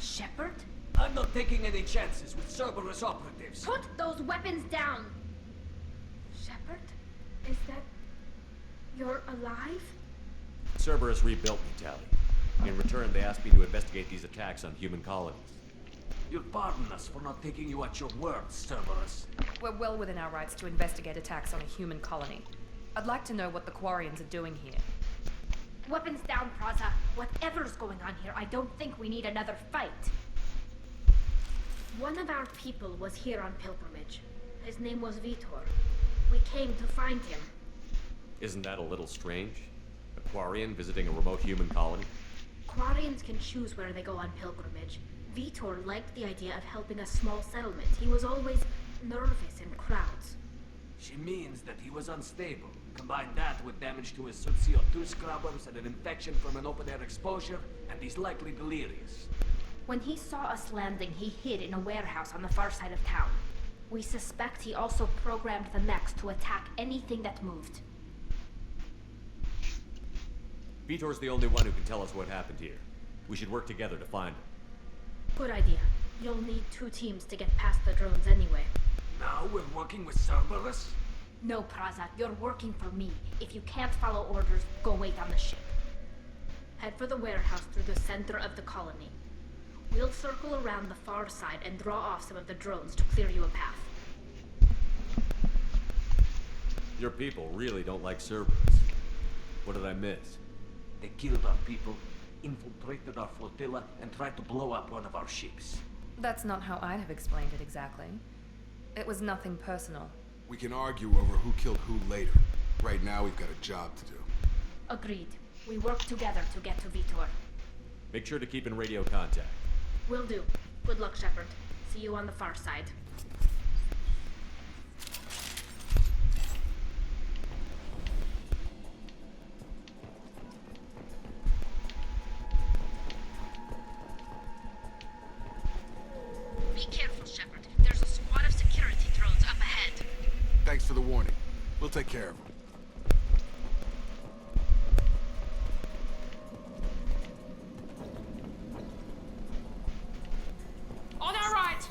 Shepard? I'm not taking any chances with Cerberus operatives. Put those weapons down! Shepard? Is that... you're alive? Cerberus rebuilt me, Tali. In return, they asked me to investigate these attacks on human colonies. You'll pardon us for not taking you at your word, Cerberus. We're well within our rights to investigate attacks on a human colony. I'd like to know what the Quarians are doing here. Weapons down, Praza. Whatever's going on here, I don't think we need another fight. One of our people was here on pilgrimage. His name was Vitor. We came to find him. Isn't that a little strange? A Quarian visiting a remote human colony? Quarians can choose where they go on pilgrimage. Vitor liked the idea of helping a small settlement. He was always nervous in crowds. She means that he was unstable. Combine that with damage to his suit CO2 scrubbers and an infection from an open-air exposure, and he's likely delirious. When he saw us landing, he hid in a warehouse on the far side of town. We suspect he also programmed the mechs to attack anything that moved. Vitor's the only one who can tell us what happened here. We should work together to find him. Good idea. You'll need 2 teams to get past the drones anyway. Now we're working with Cerberus? No, Praza, you're working for me. If you can't follow orders, go wait on the ship. Head for the warehouse through the center of the colony. We'll circle around the far side and draw off some of the drones to clear you a path. Your people really don't like Cerberus. What did I miss? They killed our people, infiltrated our flotilla, and tried to blow up one of our ships. That's not how I'd have explained it exactly. It was nothing personal. We can argue over who killed who later. Right now, we've got a job to do. Agreed. We work together to get to Vitor. Make sure to keep in radio contact. Will do. Good luck, Shepard. See you on the far side. Be careful, Shepard. There's a squad of security drones up ahead. Thanks for the warning. We'll take care of them. On our right!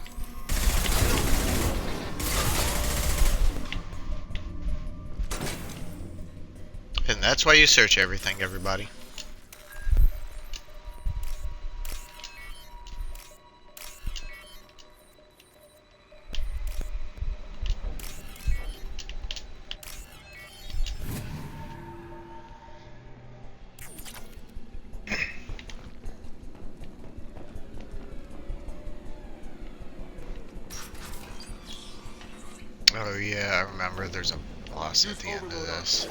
And that's why you search everything, everybody. Oh yeah, I remember there's a boss at the end of this.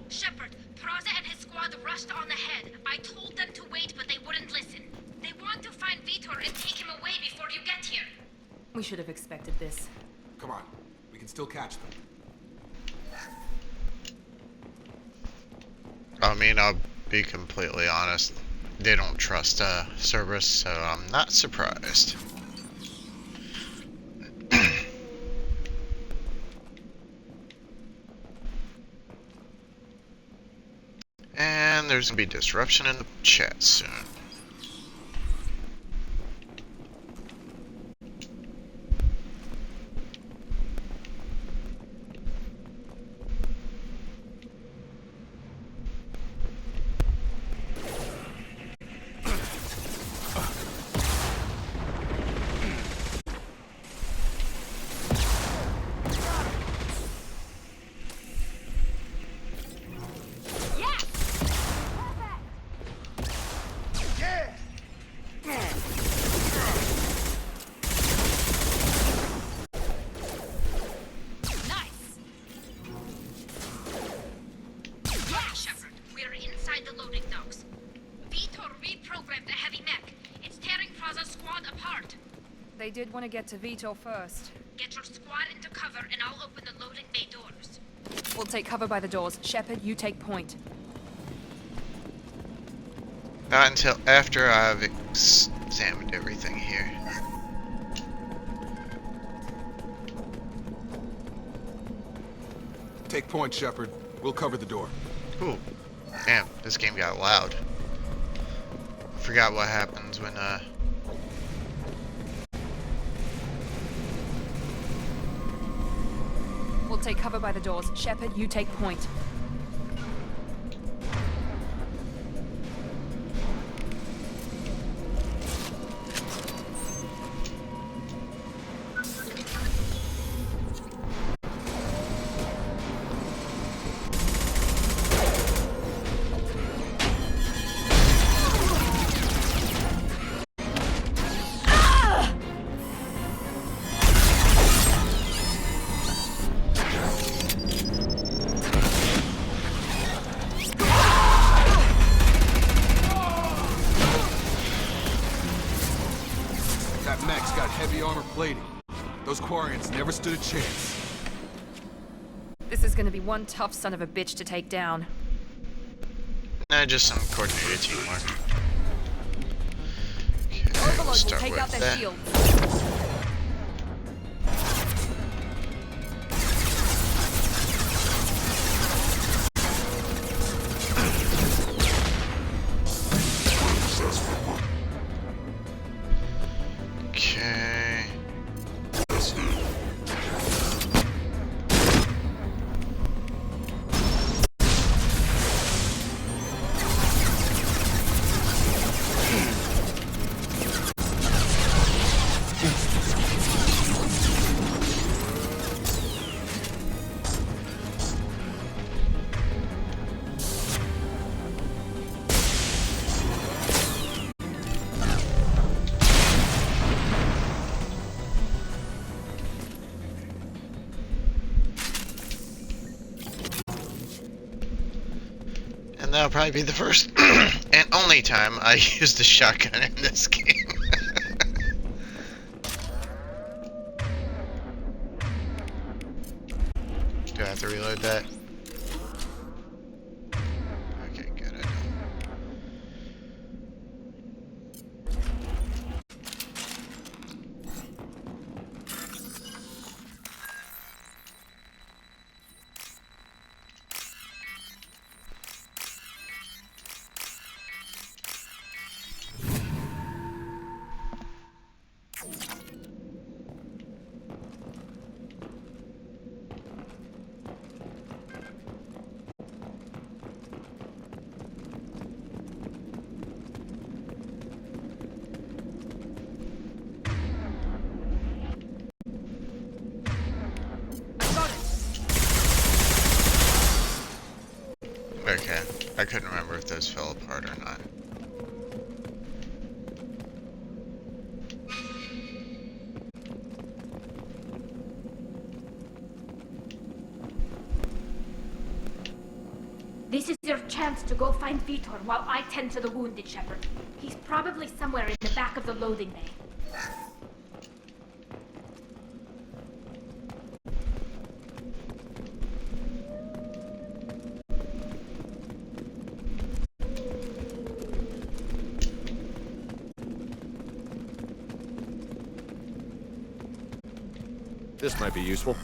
Shepard, Praza and his squad rushed on ahead. I told them to wait, but they wouldn't listen. They want to find Vitor and take him away before you get here. We should have expected this. Come on. We can still catch them. I mean, I'll be completely honest. They don't trust Cerberus, so I'm not surprised. And there's gonna be disruption in the chat soon. They did want to get to Vitor first. Get your squad into cover and I'll open the loading bay doors. We'll take cover by the doors. Shepard, you take point. Not until after I've examined everything here. Take point, Shepard. We'll cover the door. Ooh. Damn, this game got loud. Forgot what happens when We'll take cover by the doors. Shepard, you take point. That mech's got heavy armor plating. Those Quarians never stood a chance. This is gonna be one tough son of a bitch to take down. nah, just some coordinated teamwork. Okay, we'll Overlord will start take with out their that. shield. Okay. And that'll probably be the first and only time I use the shotgun in this game. Do I have to reload that? Okay, good. I don't. Okay, I couldn't remember if those fell apart or not. This is your chance to go find Vitor while I tend to the wounded, Shepard. He's probably somewhere in the back of the loading bay. This might be useful.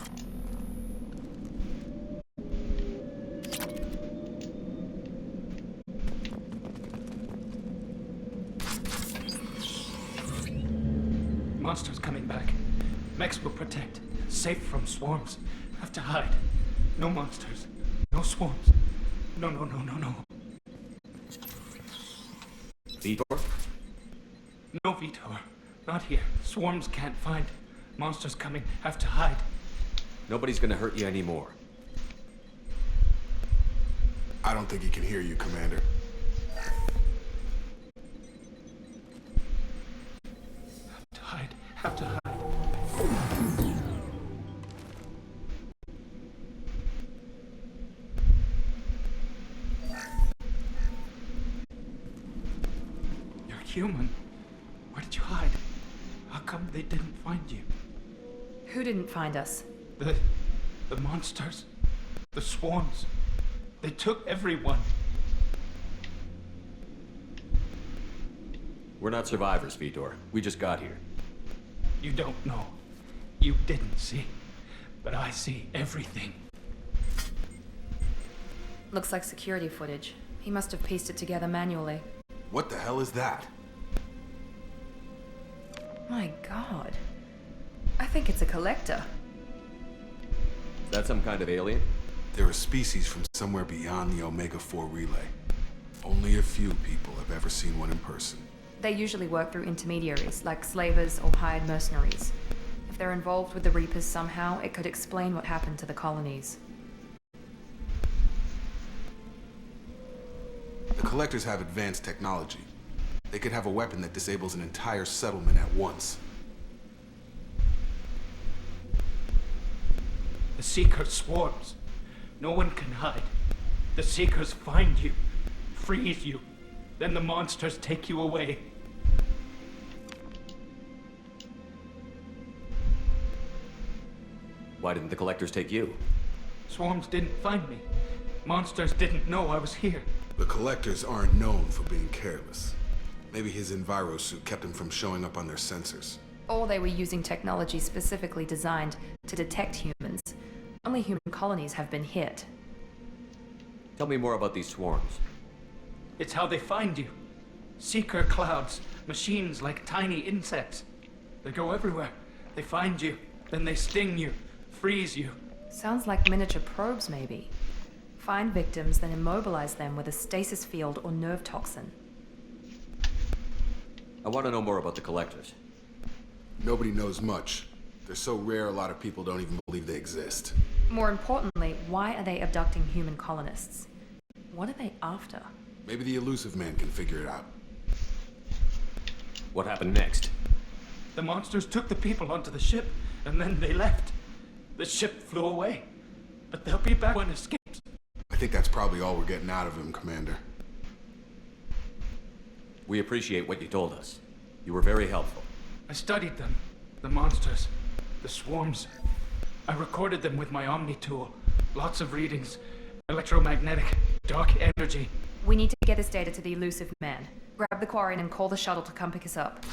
Monsters coming back. Mechs will protect. Safe from swarms. Have to hide. No monsters. No swarms. No. Vitor? No, Vitor. Not here. Swarms can't find. Monsters coming. Have to hide. Nobody's gonna hurt you anymore. I don't think he can hear you, Commander. Have to hide. You're human. Where did you hide? How come they didn't find you? Who didn't find us? The monsters. The swarms. They took everyone. We're not survivors, Vitor. We just got here. You don't know. You didn't see. But I see everything. Looks like security footage. He must have pieced it together manually. What the hell is that? My god. I think it's a collector. Is that some kind of alien? They're a species from somewhere beyond the Omega-4 relay. Only a few people have ever seen one in person. They usually work through intermediaries, like slavers or hired mercenaries. If they're involved with the Reapers somehow, it could explain what happened to the colonies. The Collectors have advanced technology. They could have a weapon that disables an entire settlement at once. The Seeker swarms. No one can hide. The Seekers find you, freeze you, then the monsters take you away. Why didn't the Collectors take you? Swarms didn't find me. Monsters didn't know I was here. The Collectors aren't known for being careless. Maybe his Enviro suit kept him from showing up on their sensors. Or they were using technology specifically designed to detect humans. Only human colonies have been hit. Tell me more about these swarms. It's how they find you. Seeker clouds, machines like tiny insects. They go everywhere. They find you, then they sting you, freeze you. Sounds like miniature probes, maybe. Find victims, then immobilize them with a stasis field or nerve toxin. I want to know more about the Collectors. Nobody knows much. They're so rare, a lot of people don't even believe they exist. More importantly, why are they abducting human colonists? What are they after? Maybe the Elusive Man can figure it out. What happened next? The monsters took the people onto the ship, and then they left. The ship flew away. But they'll be back when it escapes. I I think that's probably all we're getting out of him, Commander. We appreciate what you told us. You were very helpful. I studied them. The monsters. The swarms. I recorded them with my Omni tool. Lots of readings. Electromagnetic. Dark energy. We need to get this data to the elusive man. Grab the Quarian and call the shuttle to come pick us up.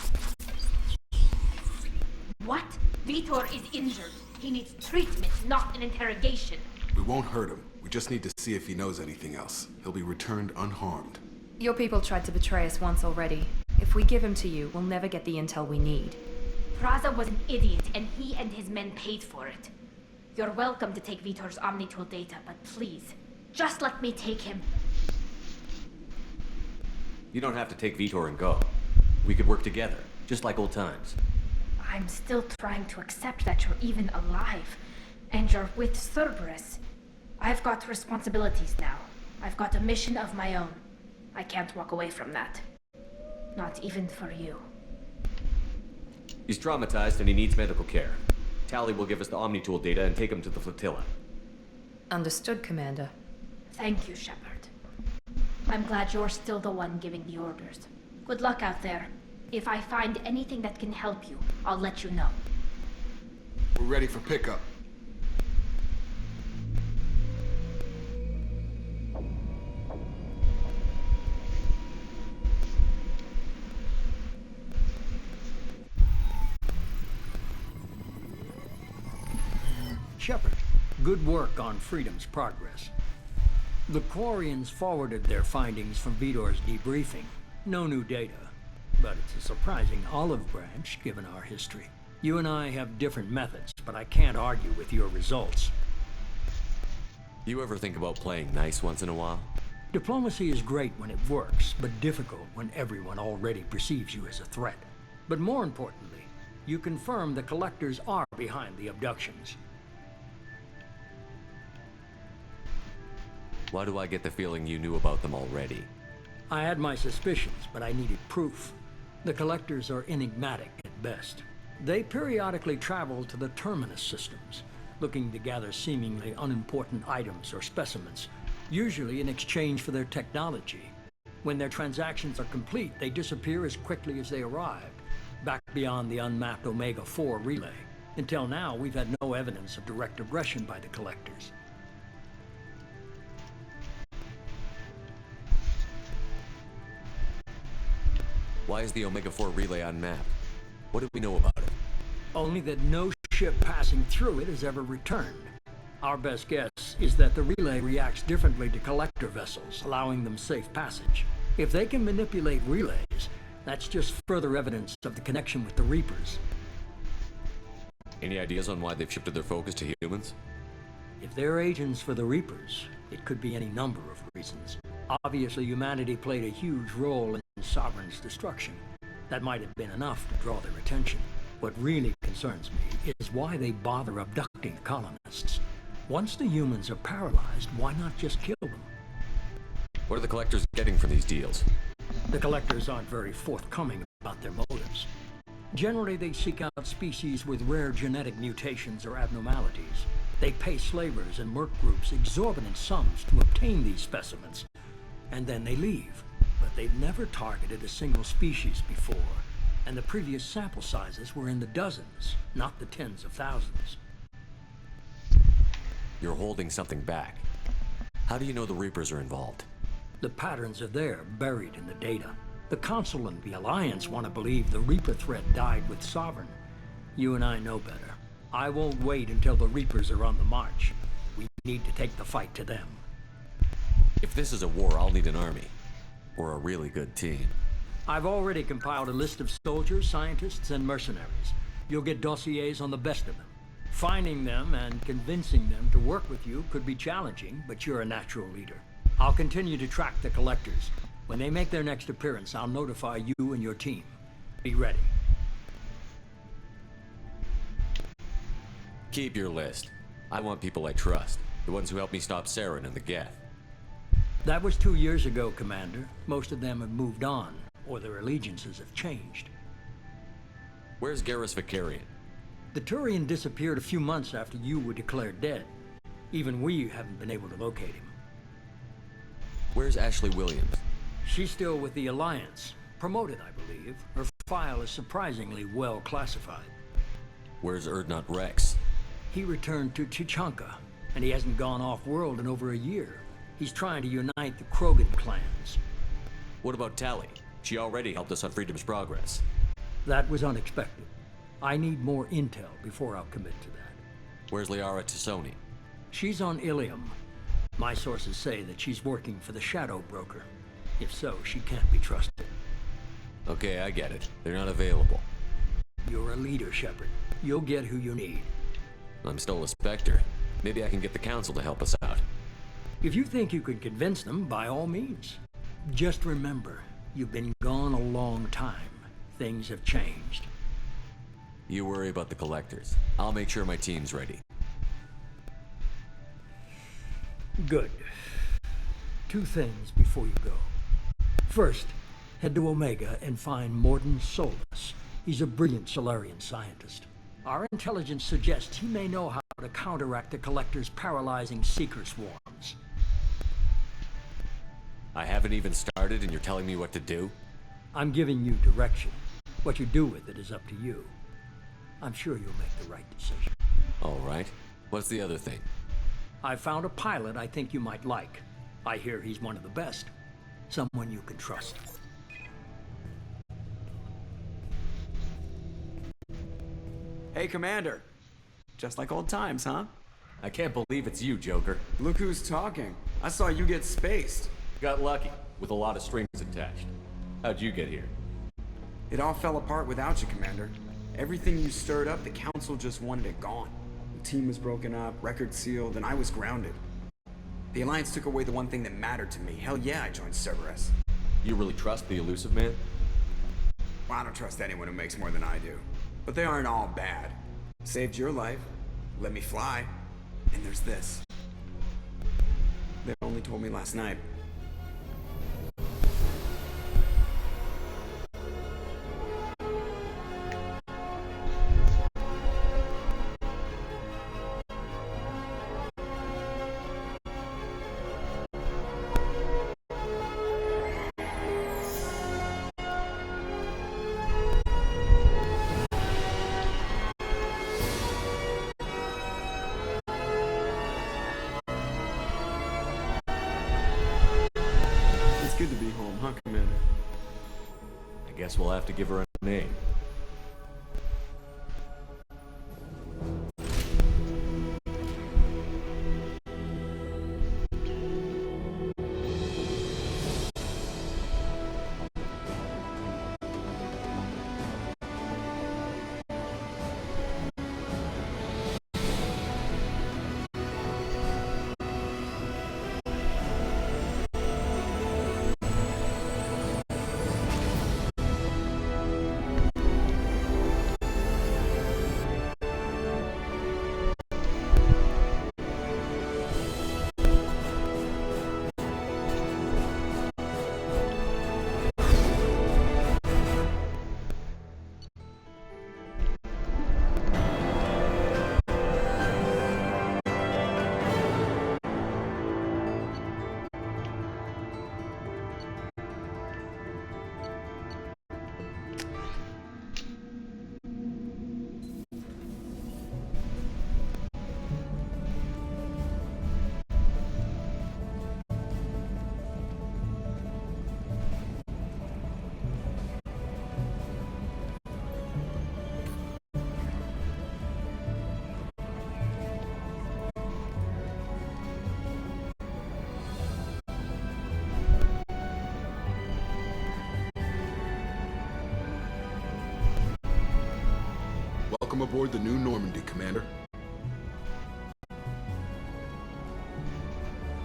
What? Vitor is injured. He needs treatment, not an interrogation. We won't hurt him. We just need to see if he knows anything else. He'll be returned unharmed. Your people tried to betray us once already. If we give him to you, we'll never get the intel we need. Praza was an idiot, and he and his men paid for it. You're welcome to take Vitor's Omnitool data, but please, just let me take him. You don't have to take Vitor and go. We could work together, just like old times. I'm still trying to accept that you're even alive, and you're with Cerberus. I've got responsibilities now. I've got a mission of my own. I can't walk away from that. Not even for you. He's traumatized and he needs medical care. Tali will give us the Omnitool data and take him to the flotilla. Understood, Commander. Thank you, Shepard. I'm glad you're still the one giving the orders. Good luck out there. If I find anything that can help you, I'll let you know. We're ready for pickup. Shepard, good work on Freedom's progress. The Quarians forwarded their findings from Vitor's debriefing. No new data, but it's a surprising olive branch given our history. You and I have different methods, but I can't argue with your results. You ever think about playing nice once in a while? Diplomacy is great when it works, but difficult when everyone already perceives you as a threat. But more importantly, you confirm the Collectors are behind the abductions. Why do I get the feeling you knew about them already? I had my suspicions, but I needed proof. The Collectors are enigmatic at best. They periodically travel to the Terminus systems, looking to gather seemingly unimportant items or specimens, usually in exchange for their technology. When their transactions are complete, they disappear as quickly as they arrived, back beyond the unmapped Omega-4 relay. Until now, we've had no evidence of direct aggression by the Collectors. Why is the Omega-4 relay unmapped? What do we know about it? Only that no ship passing through it has ever returned. Our best guess is that the relay reacts differently to Collector vessels, allowing them safe passage. If they can manipulate relays, that's just further evidence of the connection with the Reapers. Any ideas on why they've shifted their focus to humans? If they're agents for the Reapers, it could be any number of reasons. Obviously, humanity played a huge role in Sovereign's destruction. That might have been enough to draw their attention. What really concerns me is why they bother abducting the colonists. Once the humans are paralyzed, why not just kill them? What are the Collectors getting from these deals? The Collectors aren't very forthcoming about their motives. Generally, they seek out species with rare genetic mutations or abnormalities. They pay slavers and merc groups exorbitant sums to obtain these specimens, and then they leave. But they've never targeted a single species before, and the previous sample sizes were in the dozens, not the tens of thousands. You're holding something back. How do you know the Reapers are involved? The patterns are there, buried in the data. The Council and the Alliance want to believe the Reaper threat died with Sovereign. You and I know better. I won't wait until the Reapers are on the march. We need to take the fight to them. If this is a war, I'll need an army. Or a really good team. I've already compiled a list of soldiers, scientists, and mercenaries. You'll get dossiers on the best of them. Finding them and convincing them to work with you could be challenging, but you're a natural leader. I'll continue to track the Collectors. When they make their next appearance, I'll notify you and your team. Be ready. Keep your list. I want people I trust. The ones who helped me stop Saren and the Geth. That was 2 years ago, Commander. Most of them have moved on, or their allegiances have changed. Where's Garrus Vakarian? The Turian disappeared a few months after you were declared dead. Even we haven't been able to locate him. Where's Ashley Williams? She's still with the Alliance. Promoted, I believe. Her file is surprisingly well classified. Where's Urdnot Rex? He returned to Tuchanka, and he hasn't gone off-world in over a year. He's trying to unite the Krogan clans. What about Tali? She already helped us on Freedom's Progress. That was unexpected. I need more intel before I'll commit to that. Where's Liara Tassoni? She's on Ilium. My sources say that she's working for the Shadow Broker. If so, she can't be trusted. Okay, I get it. They're not available. You're a leader, Shepard. You'll get who you need. I'm still a Spectre. Maybe I can get the Council to help us out. If you think you can convince them, by all means. Just remember, you've been gone a long time. Things have changed. You worry about the Collectors. I'll make sure my team's ready. Good. Two things before you go. First, head to Omega and find Mordin Solus. He's a brilliant Solarian scientist. Our intelligence suggests he may know how to counteract the Collector's paralyzing Seeker swarms. I haven't even started and you're telling me what to do? I'm giving you direction. What you do with it is up to you. I'm sure you'll make the right decision. All right. What's the other thing? I found a pilot I think you might like. I hear he's one of the best. Someone you can trust. Hey, Commander. Just like old times, huh? I can't believe it's you, Joker. Look who's talking. I saw you get spaced. Got lucky, with a lot of strings attached. How'd you get here? It all fell apart without you, Commander. Everything you stirred up, the Council just wanted it gone. The team was broken up, record sealed, and I was grounded. The Alliance took away the one thing that mattered to me. Hell yeah, I joined Cerberus. You really trust the Illusive Man? Well, I don't trust anyone who makes more than I do. But they aren't all bad. Saved your life, let me fly, and there's this. They only told me last night. Good to be home, huh, Commander? I guess we'll have to give her a name. Welcome aboard the New Normandy, Commander.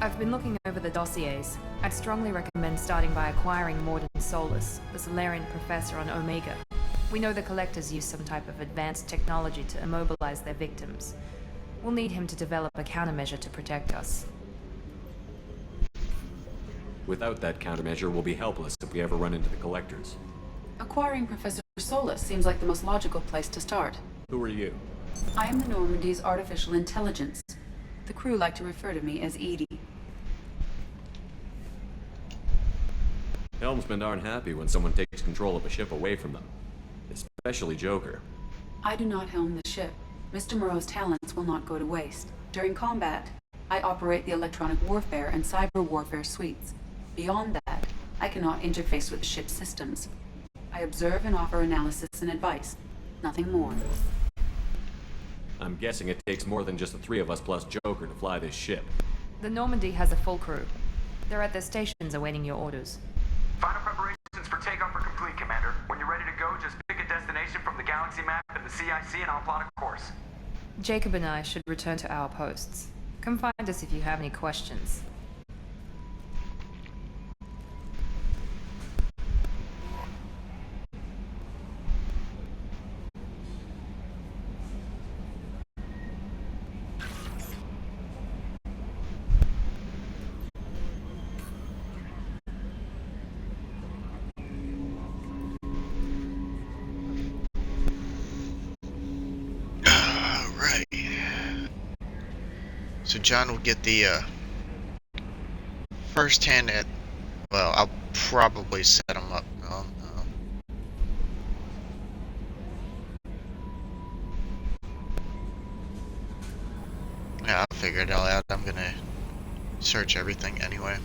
I've been looking over the dossiers. I'd strongly recommend starting by acquiring Mordin Solus, the Solarian professor on Omega. We know the Collectors use some type of advanced technology to immobilize their victims. We'll need him to develop a countermeasure to protect us. Without that countermeasure, we'll be helpless if we ever run into the Collectors. Acquiring Professor Solus seems like the most logical place to start. Who are you? I am the Normandy's artificial intelligence. The crew like to refer to me as Edie. helmsmen aren't happy when someone takes control of a ship away from them. Especially Joker. I do not helm the ship. Mr. Moreau's talents will not go to waste. During combat, I operate the electronic warfare and cyber warfare suites. Beyond that, I cannot interface with the ship's systems. I observe and offer analysis and advice. Nothing more. I'm guessing it takes more than just the three of us plus Joker to fly this ship. The Normandy has a full crew. They're at their stations awaiting your orders. Final preparations for takeoff are complete, Commander. When you're ready to go, just pick a destination from the galaxy map and the CIC and I'll plot a course. Jacob and I should return to our posts. Come find us if you have any questions. So John will get the first hand at, well, I'll probably set him up. Oh, no. Yeah, I'll figure it all out. I'm gonna search everything anyway.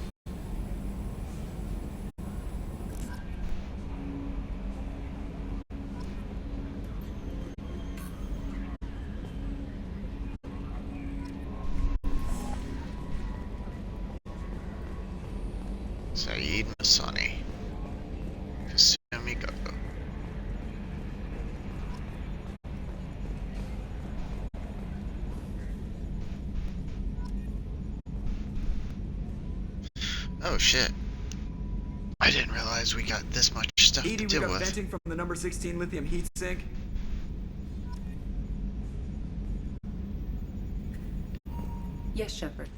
Saeed Masani. Kasumi Gogo. Oh shit. I didn't realize we got this much stuff Edie, to we deal got with. venting from the number 16 lithium heat sink. Yes, Shepard.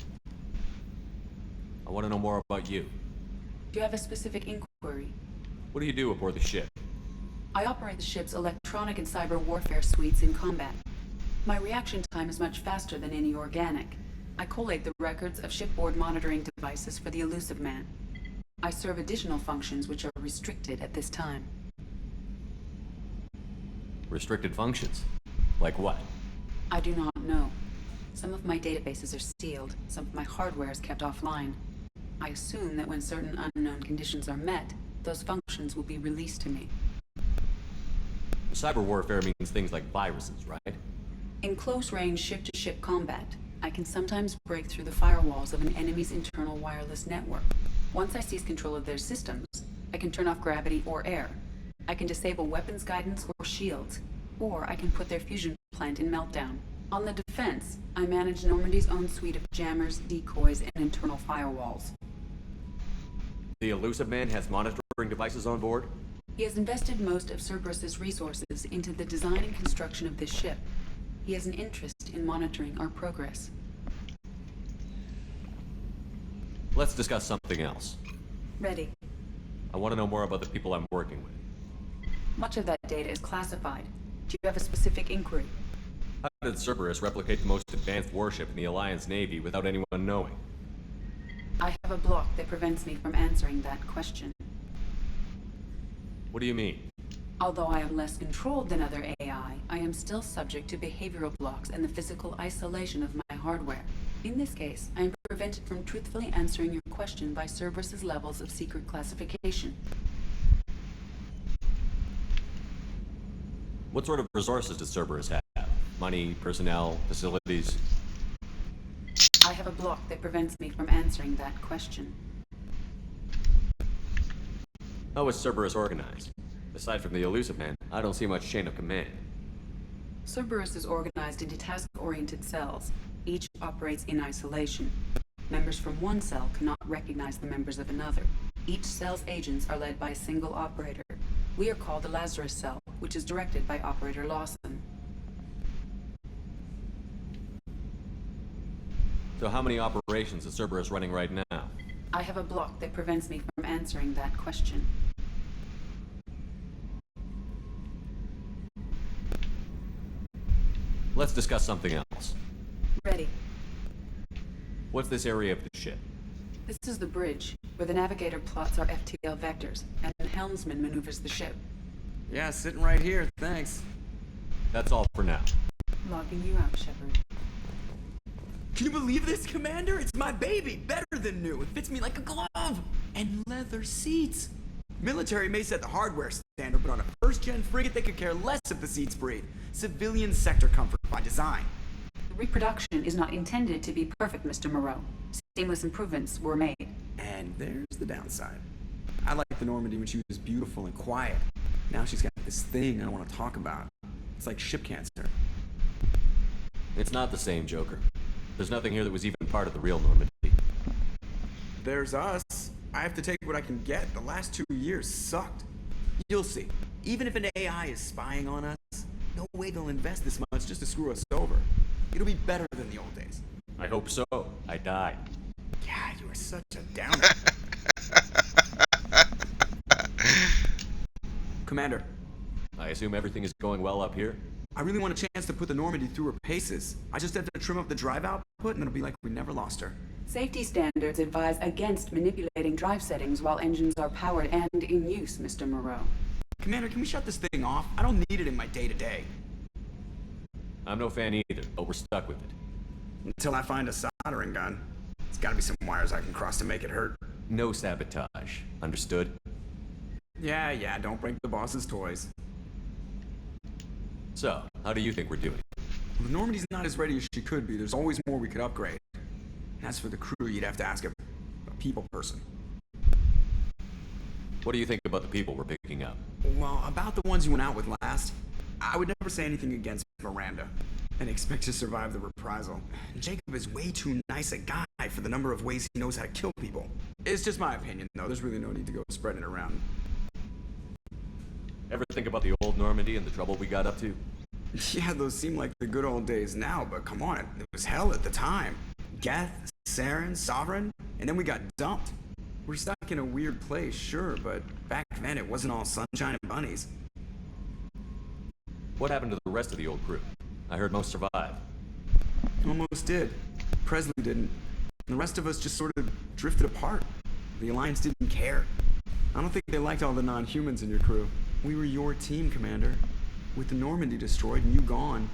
I want to know more about you. Do you have a specific inquiry? What do you do aboard the ship? I operate the ship's electronic and cyber warfare suites in combat. My reaction time is much faster than any organic. I collate the records of shipboard monitoring devices for the Elusive Man. I serve additional functions which are restricted at this time. Restricted functions? Like what? I do not know. Some of my databases are sealed, some of my hardware is kept offline. I assume that when certain unknown conditions are met, those functions will be released to me. Cyber warfare means things like viruses, right? In close-range ship-to-ship combat, I can sometimes break through the firewalls of an enemy's internal wireless network. Once I seize control of their systems, I can turn off gravity or air. I can disable weapons guidance or shields, or I can put their fusion plant in meltdown. On the defense, I manage Normandy's own suite of jammers, decoys, and internal firewalls. The Elusive Man has monitoring devices on board? He has invested most of Cerberus's resources into the design and construction of this ship. He has an interest in monitoring our progress. Let's discuss something else. Ready. I want to know more about the people I'm working with. Much of that data is classified. Do you have a specific inquiry? How did Cerberus replicate the most advanced warship in the Alliance Navy without anyone knowing? I have a block that prevents me from answering that question. What do you mean? Although I am less controlled than other AI, I am still subject to behavioral blocks and the physical isolation of my hardware. In this case, I am prevented from truthfully answering your question by Cerberus's levels of secret classification. What sort of resources does Cerberus have? Money, personnel, facilities? I have a block that prevents me from answering that question. How is Cerberus organized? Aside from the Elusive Man, I don't see much chain of command. Cerberus is organized into task-oriented cells. Each operates in isolation. Members from one cell cannot recognize the members of another. Each cell's agents are led by a single operator. We are called the Lazarus Cell, which is directed by Operator Lawson. So how many operations is Cerberus running right now? I have a block that prevents me from answering that question. Let's discuss something else. Ready. What's this area of the ship? This is the bridge, where the navigator plots our FTL vectors, and the helmsman maneuvers the ship. Yeah, sitting right here, thanks. That's all for now. Logging you out, Shepard. Can you believe this, Commander? It's my baby! Better than new! It fits me like a glove! And leather seats! Military may set the hardware standard, but on a first-gen frigate they could care less if the seats breathe. Civilian sector comfort by design. The reproduction is not intended to be perfect, Mr. Moreau. Seamless improvements were made. And there's the downside. I liked the Normandy when she was beautiful and quiet. Now she's got this thing I don't want to talk about. It's like ship cancer. It's not the same, Joker. There's nothing here that was even part of the real Normandy. There's us. I have to take what I can get. The last 2 years sucked. You'll see. Even if an AI is spying on us, no way they'll invest this much just to screw us over. It'll be better than the old days. I hope so. I died. Yeah, you are such a downer. Commander. I assume everything is going well up here? I really want a chance to put the Normandy through her paces. I just have to trim up the drive output and it'll be like we never lost her. Safety standards advise against manipulating drive settings while engines are powered and in use, Mr. Moreau. Commander, can we shut this thing off? I don't need it in my day-to-day. I'm no fan either, but we're stuck with it. Until I find a soldering gun. There's gotta be some wires I can cross to make it hurt. No sabotage. Understood? Yeah, don't break the boss's toys. So, how do you think we're doing? Well, the Normandy's not as ready as she could be. There's always more we could upgrade. And as for the crew, you'd have to ask a people person. What do you think about the people we're picking up? Well, about the ones you went out with last, I would never say anything against Miranda and expect to survive the reprisal. Jacob is way too nice a guy for the number of ways he knows how to kill people. It's just my opinion, though. There's really no need to go spreading it around. Ever think about the old Normandy and the trouble we got up to? Yeah, those seem like the good old days now, but come on, it was hell at the time. Geth, Saren, Sovereign, and then we got dumped. We're stuck in a weird place, sure, but back then it wasn't all sunshine and bunnies. What happened to the rest of the old crew? I heard most survived. Almost did. Presley didn't. And the rest of us just sort of drifted apart. The Alliance didn't care. I don't think they liked all the non-humans in your crew. We were your team, Commander. With the Normandy destroyed and you gone,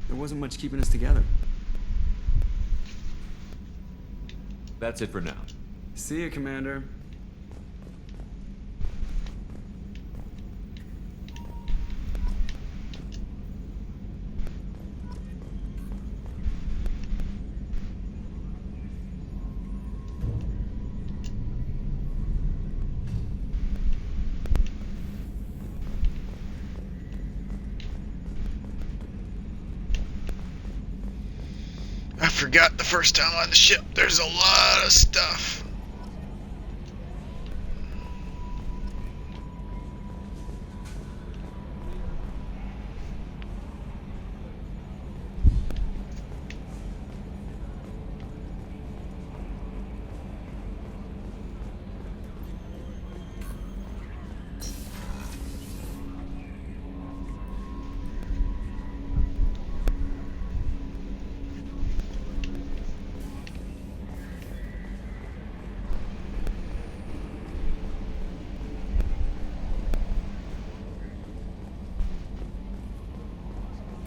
there wasn't much keeping us together. That's it for now. See you, Commander. I forgot the first time on the ship. There's a lot of stuff.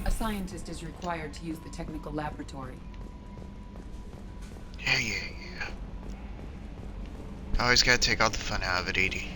A scientist is required to use the technical laboratory. Yeah. Always gotta take all the fun out of it, Edie.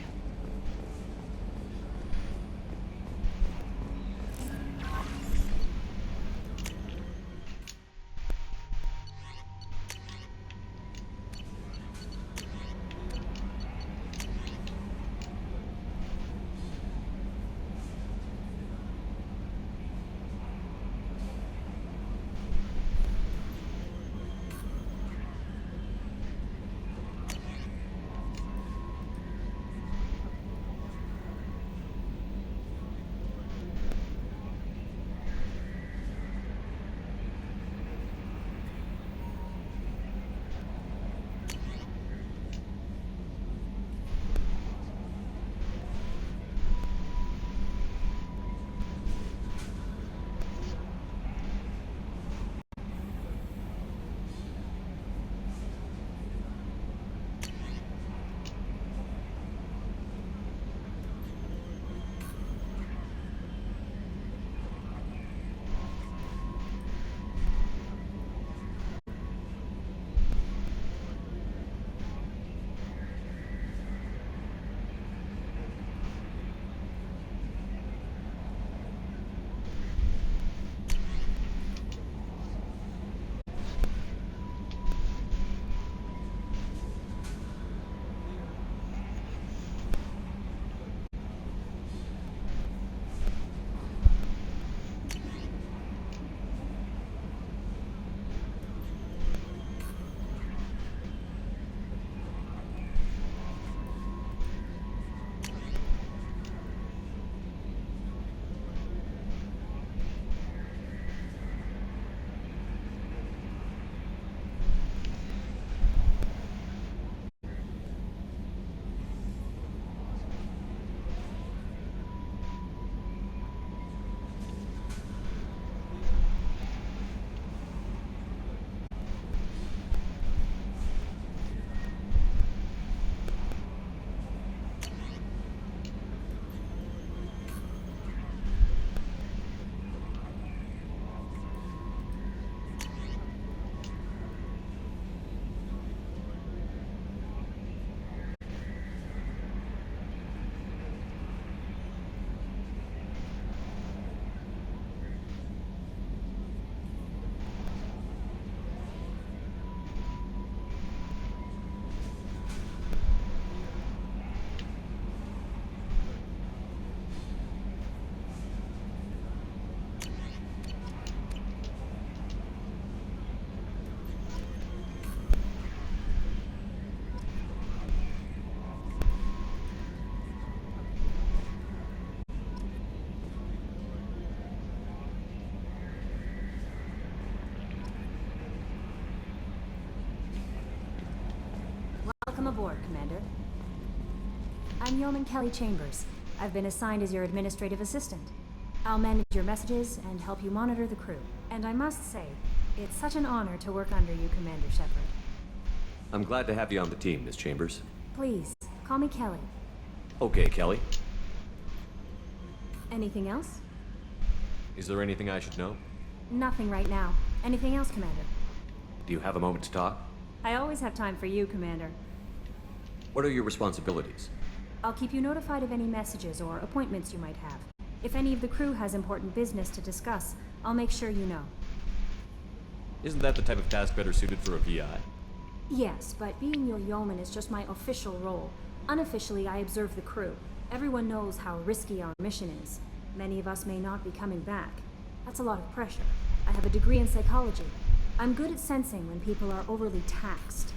aboard, Commander. I'm Yeoman Kelly Chambers. I've been assigned as your administrative assistant. I'll manage your messages and help you monitor the crew. And I must say, it's such an honor to work under you, Commander Shepard. I'm glad to have you on the team, Miss Chambers. Please, call me Kelly. Okay, Kelly. Anything else? Is there anything I should know? Nothing right now. Anything else, Commander? Do you have a moment to talk? I always have time for you, Commander. What are your responsibilities? I'll keep you notified of any messages or appointments you might have. If any of the crew has important business to discuss, I'll make sure you know. Isn't that the type of task better suited for a VI? Yes, but being your yeoman is just my official role. Unofficially, I observe the crew. Everyone knows how risky our mission is. Many of us may not be coming back. That's a lot of pressure. I have a degree in psychology. I'm good at sensing when people are overly taxed.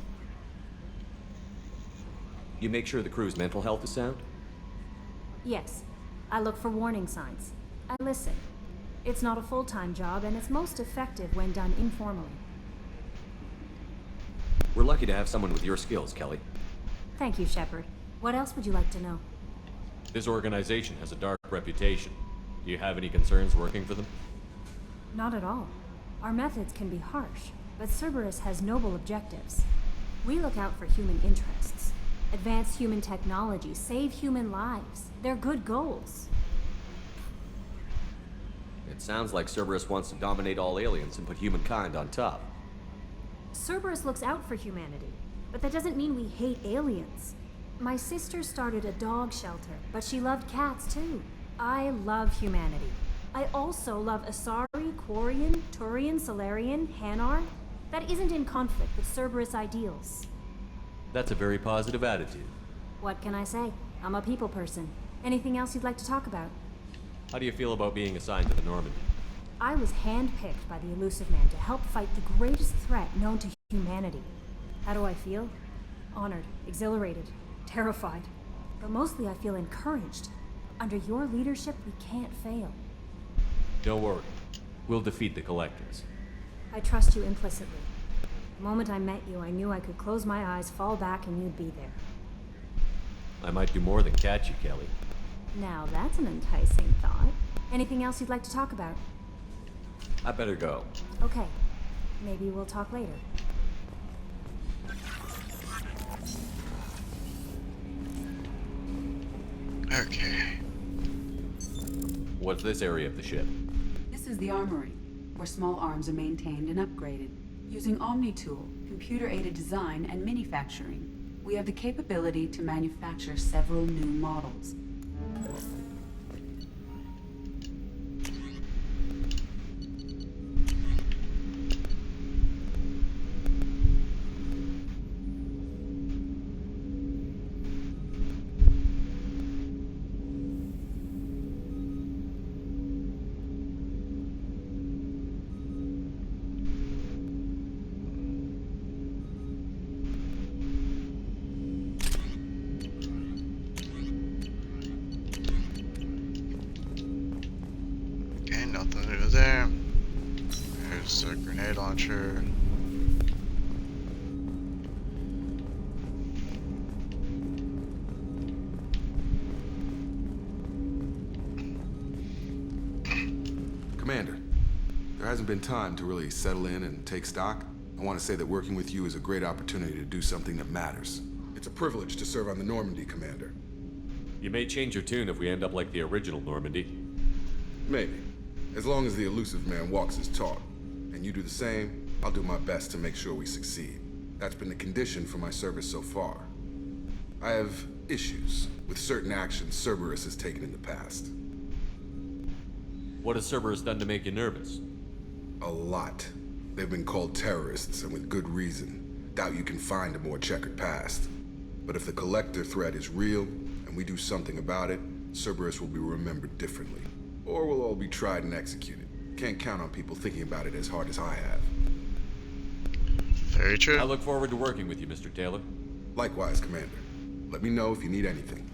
You make sure the crew's mental health is sound? Yes. I look for warning signs. I listen. It's not a full-time job, and it's most effective when done informally. We're lucky to have someone with your skills, Kelly. Thank you, Shepard. What else would you like to know? This organization has a dark reputation. Do you have any concerns working for them? Not at all. Our methods can be harsh, but Cerberus has noble objectives. We look out for human interests. Advance human technology, save human lives. They're good goals. It sounds like Cerberus wants to dominate all aliens and put humankind on top. Cerberus looks out for humanity, but that doesn't mean we hate aliens. My sister started a dog shelter, but she loved cats too. I love humanity. I also love Asari, Quarian, Turian, Solarian, Hanar. That isn't in conflict with Cerberus ideals. That's a very positive attitude. What can I say? I'm a people person. Anything else you'd like to talk about? How do you feel about being assigned to the Normandy? I was handpicked by the Illusive Man to help fight the greatest threat known to humanity. How do I feel? Honored, exhilarated, terrified. But mostly I feel encouraged. Under your leadership, we can't fail. Don't worry. We'll defeat the Collectors. I trust you implicitly. The moment I met you, I knew I could close my eyes, fall back, and you'd be there. I might do more than catch you, Kelly. Now that's an enticing thought. Anything else you'd like to talk about? I better go. Okay. Maybe we'll talk later. Okay. What's this area of the ship? This is the armory, where small arms are maintained and upgraded. Using OmniTool, computer-aided design, and manufacturing, we have the capability to manufacture several new models. Nothing to do there. There's a grenade launcher. Commander, there hasn't been time to really settle in and take stock. I want to say that working with you is a great opportunity to do something that matters. It's a privilege to serve on the Normandy, Commander. You may change your tune if we end up like the original Normandy. Maybe. As long as the Illusive Man walks his talk, and you do the same, I'll do my best to make sure we succeed. That's been the condition for my service so far. I have issues with certain actions Cerberus has taken in the past. What has Cerberus done to make you nervous? A lot. They've been called terrorists, and with good reason. Doubt you can find a more checkered past. But if the Collector threat is real, and we do something about it, Cerberus will be remembered differently. Or we'll all be tried and executed. Can't count on people thinking about it as hard as I have. Very true. I look forward to working with you, Mr. Taylor. Likewise, Commander. Let me know if you need anything.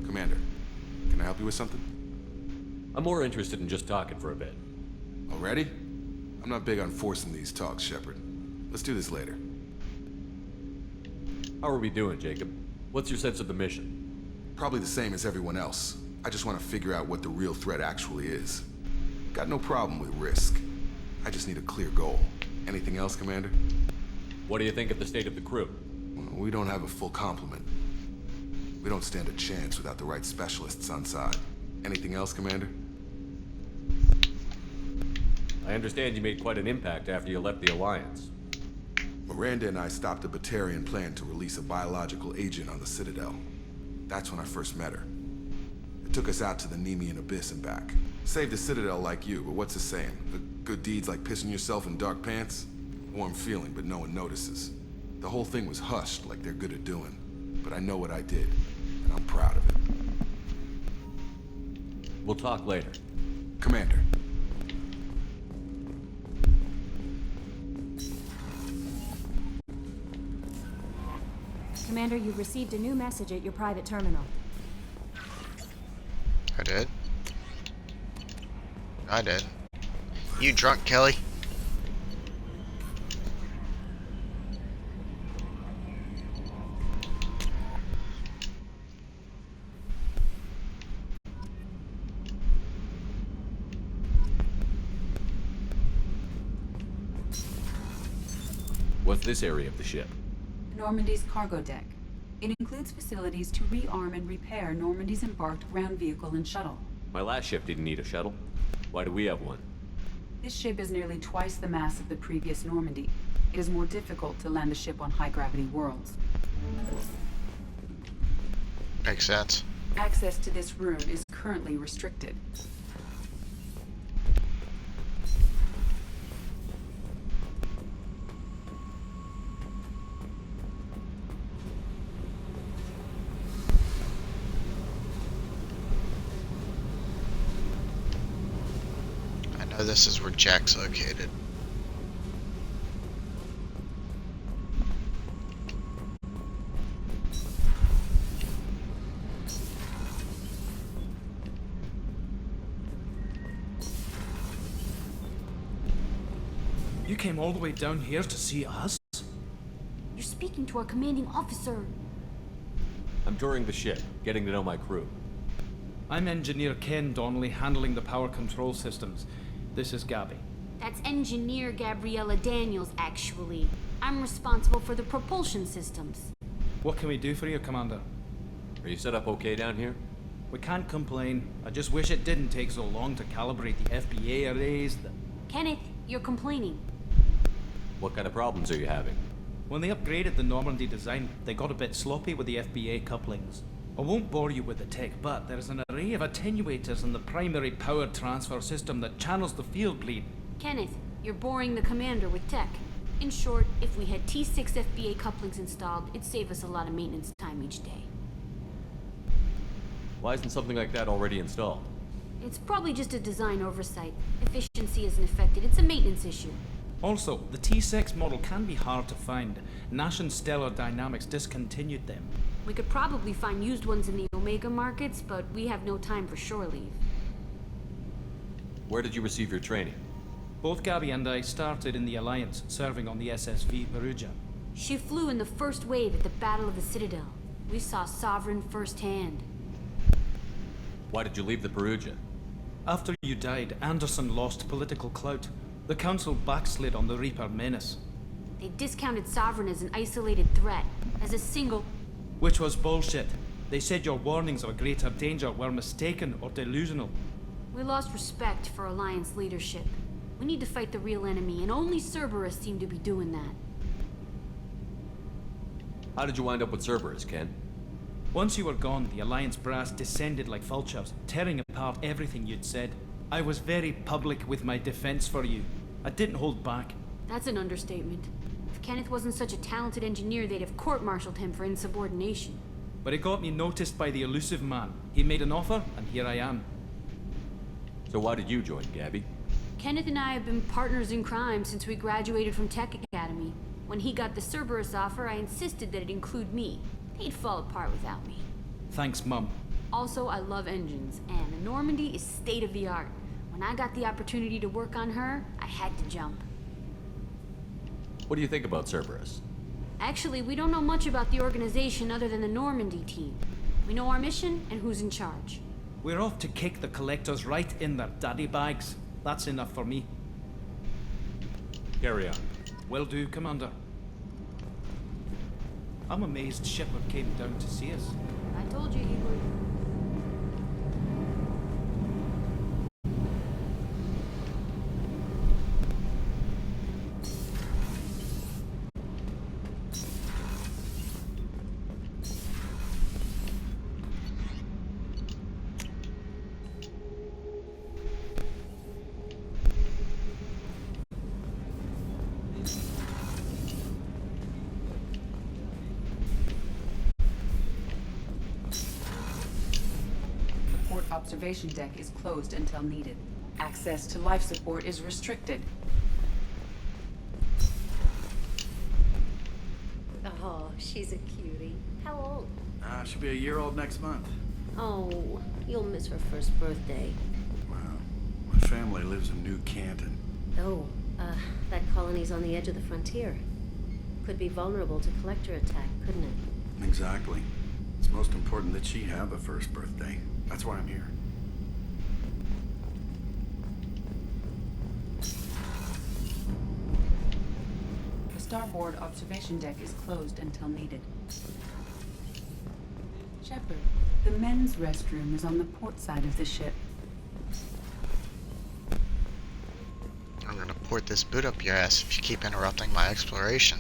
Commander, can I help you with something? I'm more interested in just talking for a bit. Already? I'm not big on forcing these talks, Shepard. Let's do this later. How are we doing, Jacob? What's your sense of the mission? Probably the same as everyone else. I just want to figure out what the real threat actually is. Got no problem with risk. I just need a clear goal. Anything else, Commander? What do you think of the state of the crew? We don't have a full complement. We don't stand a chance without the right specialists on side. Anything else, Commander? I understand you made quite an impact after you left the Alliance. Miranda and I stopped a Batarian plan to release a biological agent on the Citadel. That's when I first met her. It took us out to the Nemean Abyss and back. Saved the Citadel like you, but what's the saying? The good deeds like pissing yourself in dark pants? Warm feeling, but no one notices. The whole thing was hushed like they're good at doing. But I know what I did, and I'm proud of it. We'll talk later. Commander. Commander, you received a new message at your private terminal. I did. I did. You drunk, Kelly? What's this area of the ship? Normandy's cargo deck. It includes facilities to rearm and repair Normandy's embarked ground vehicle and shuttle. My last ship didn't need a shuttle. Why do we have one? This ship is nearly twice the mass of the previous Normandy. It is more difficult to land a ship on high-gravity worlds. Makes sense. Access to this room is currently restricted. I know this is where Jack's located. You came all the way down here to see us? You're speaking to our commanding officer. I'm touring the ship, getting to know my crew. I'm Engineer Ken Donnelly, handling the power control systems. This is Gabby. That's Engineer Gabriella Daniels, actually. I'm responsible for the propulsion systems. What can we do for you, Commander? Are you set up okay down here? We can't complain. I just wish it didn't take so long to calibrate the FBA arrays. Kenneth, you're complaining. What kind of problems are you having? When they upgraded the Normandy design, they got a bit sloppy with the FBA couplings. I won't bore you with the tech, but there's an array of attenuators in the primary power transfer system that channels the field bleed. Kenneth, you're boring the commander with tech. In short, if we had T6 FBA couplings installed, it'd save us a lot of maintenance time each day. Why isn't something like that already installed? It's probably just a design oversight. Efficiency isn't affected, it's a maintenance issue. Also, the T6 model can be hard to find. Nash and Stellar Dynamics discontinued them. We could probably find used ones in the Omega markets, but we have no time for shore leave. Where did you receive your training? Both Gabby and I started in the Alliance, serving on the SSV Perugia. She flew in the first wave at the Battle of the Citadel. We saw Sovereign firsthand. Why did you leave the Perugia? After you died, Anderson lost political clout. The Council backslid on the Reaper menace. They discounted Sovereign as an isolated threat, as a single... Which was bullshit. They said your warnings of a greater danger were mistaken or delusional. We lost respect for Alliance leadership. We need to fight the real enemy, and only Cerberus seem to be doing that. How did you wind up with Cerberus, Ken? Once you were gone, the Alliance brass descended like vultures, tearing apart everything you'd said. I was very public with my defense for you. I didn't hold back. That's an understatement. If Kenneth wasn't such a talented engineer, they'd have court-martialed him for insubordination. But it got me noticed by the elusive man. He made an offer, and here I am. So why did you join, Gabby? Kenneth and I have been partners in crime since we graduated from Tech Academy. When he got the Cerberus offer, I insisted that it include me. He'd fall apart without me. Thanks, Mum. Also, I love engines, and the Normandy is state-of-the-art. When I got the opportunity to work on her, I had to jump. What do you think about Cerberus? Actually, we don't know much about the organization other than the Normandy team. We know our mission and who's in charge. We're off to kick the Collectors right in their daddy bags. That's enough for me. Carry on. Will do, Commander. I'm amazed Shepard came down to see us. I told you he would. Observation deck is closed until needed. Access to life support is restricted. Oh, she's a cutie. How old? She'll be a year old next month. Oh, you'll miss her first birthday. Wow. My family lives in New Canton. Oh, that colony's on the edge of the frontier. Could be vulnerable to collector attack, couldn't it? Exactly. It's most important that she have a first birthday. That's why I'm here. The starboard observation deck is closed until needed. Shepard, the men's restroom is on the port side of the ship. I'm gonna port this boot up your ass if you keep interrupting my exploration.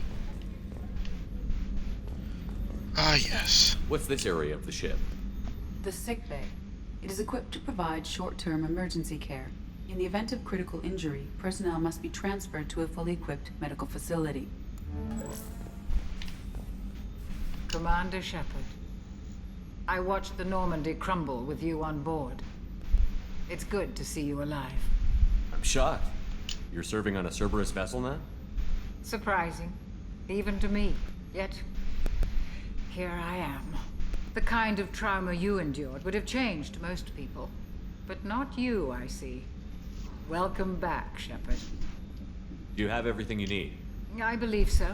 Ah, yes. What's this area of the ship? The sick bay. It is equipped to provide short-term emergency care. In the event of critical injury, personnel must be transferred to a fully equipped medical facility. Commander Shepard, I watched the Normandy crumble with you on board. It's good to see you alive. I'm shocked. You're serving on a Cerberus vessel now? Surprising, even to me. Yet, here I am. The kind of trauma you endured would have changed most people. But not you, I see. Welcome back, Shepard. Do you have everything you need? I believe so.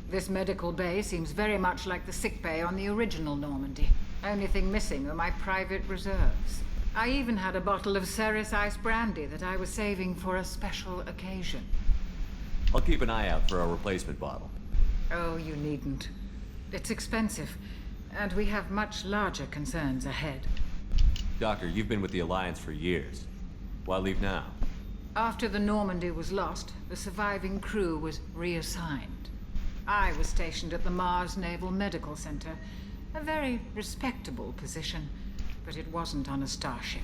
This medical bay seems very much like the sick bay on the original Normandy. Only thing missing are my private reserves. I even had a bottle of Ceres Ice brandy that I was saving for a special occasion. I'll keep an eye out for a replacement bottle. Oh, you needn't. It's expensive. And we have much larger concerns ahead. Doctor, you've been with the Alliance for years. Why leave now? After the Normandy was lost, the surviving crew was reassigned. I was stationed at the Mars Naval Medical Center, a very respectable position, but it wasn't on a starship.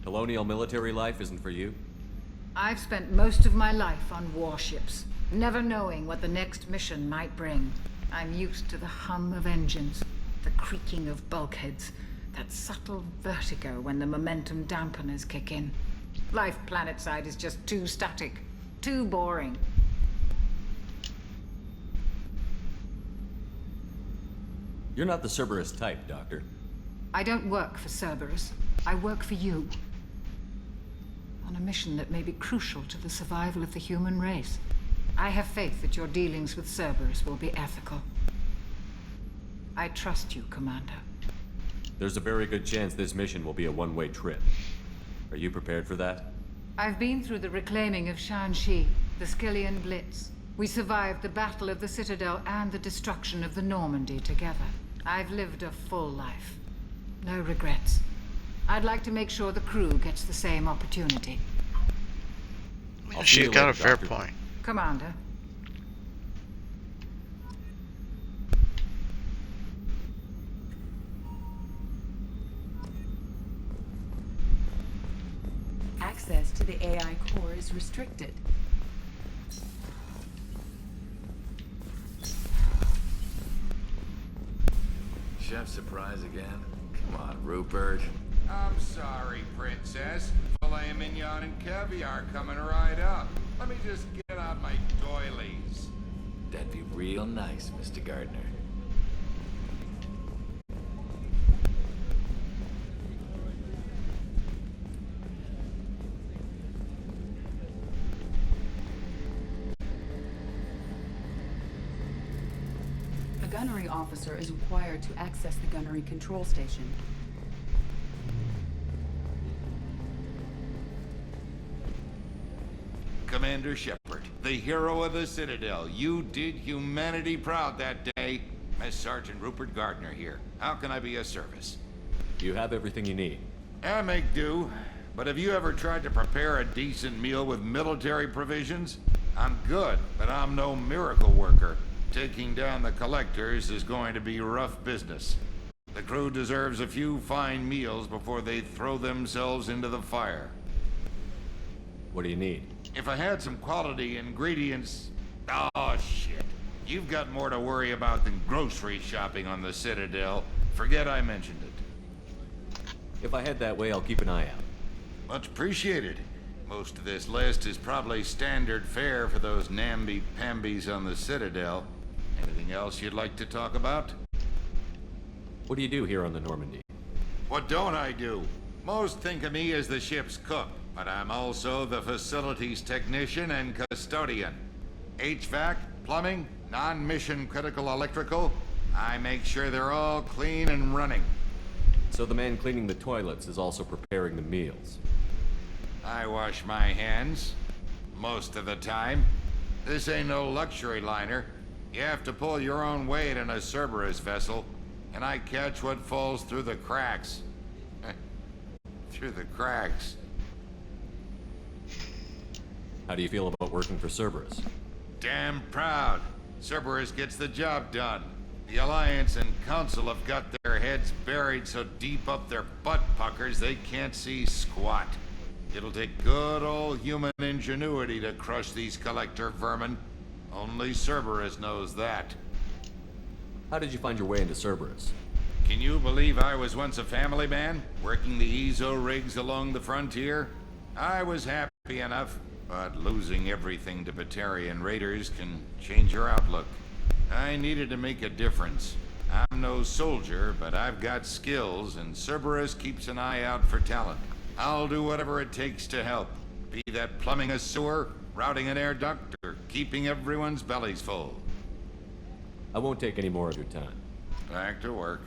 Colonial military life isn't for you? I've spent most of my life on warships, never knowing what the next mission might bring. I'm used to the hum of engines, the creaking of bulkheads, that subtle vertigo when the momentum dampeners kick in. Life planetside is just too static, too boring. You're not the Cerberus type, Doctor. I don't work for Cerberus. I work for you. On a mission that may be crucial to the survival of the human race. I have faith that your dealings with Cerberus will be ethical. I trust you, Commander. There's a very good chance this mission will be a one-way trip. Are you prepared for that? I've been through the reclaiming of Shanxi, the Skillian Blitz. We survived the Battle of the Citadel and the destruction of the Normandy together. I've lived a full life. No regrets. I'd like to make sure the crew gets the same opportunity. She's got a fair point. Commander. Access to the AI core is restricted. Chef surprise again? Come on, Rupert. I'm sorry, Princess. Filet mignon and caviar coming right up. Let me just get out my doilies. That'd be real nice, Mr. Gardner. gunnery officer is required to access the gunnery control station. Commander Shepard, the hero of the Citadel. You did humanity proud that day. Mess Sergeant Rupert Gardner here. How can I be of service? You have everything you need. I make do. But have you ever tried to prepare a decent meal with military provisions? I'm good, but I'm no miracle worker. Taking down the collectors is going to be rough business. The crew deserves a few fine meals before they throw themselves into the fire. What do you need? If I had some quality ingredients... Oh, shit. You've got more to worry about than grocery shopping on the Citadel. Forget I mentioned it. If I head that way, I'll keep an eye out. Much appreciated. Most of this list is probably standard fare for those namby-pambies on the Citadel. Anything else you'd like to talk about? What do you do here on the Normandy? What don't I do? Most think of me as the ship's cook, but I'm also the facilities technician and custodian. HVAC, plumbing, non-mission critical electrical. I make sure they're all clean and running. So the man cleaning the toilets is also preparing the meals. I wash my hands. Most of the time. This ain't no luxury liner. You have to pull your own weight in a Cerberus vessel, and I catch what falls through the cracks. Through the cracks. How do you feel about working for Cerberus? Damn proud. Cerberus gets the job done. The Alliance and Council have got their heads buried so deep up their butt puckers they can't see squat. It'll take good old human ingenuity to crush these collector vermin. Only Cerberus knows that. How did you find your way into Cerberus? Can you believe I was once a family man, working the EZO rigs along the frontier? I was happy enough, but losing everything to Batarian raiders can change your outlook. I needed to make a difference. I'm no soldier, but I've got skills, and Cerberus keeps an eye out for talent. I'll do whatever it takes to help. Be that plumbing a sewer, routing an air duct, or keeping everyone's bellies full. I won't take any more of your time. Back to work.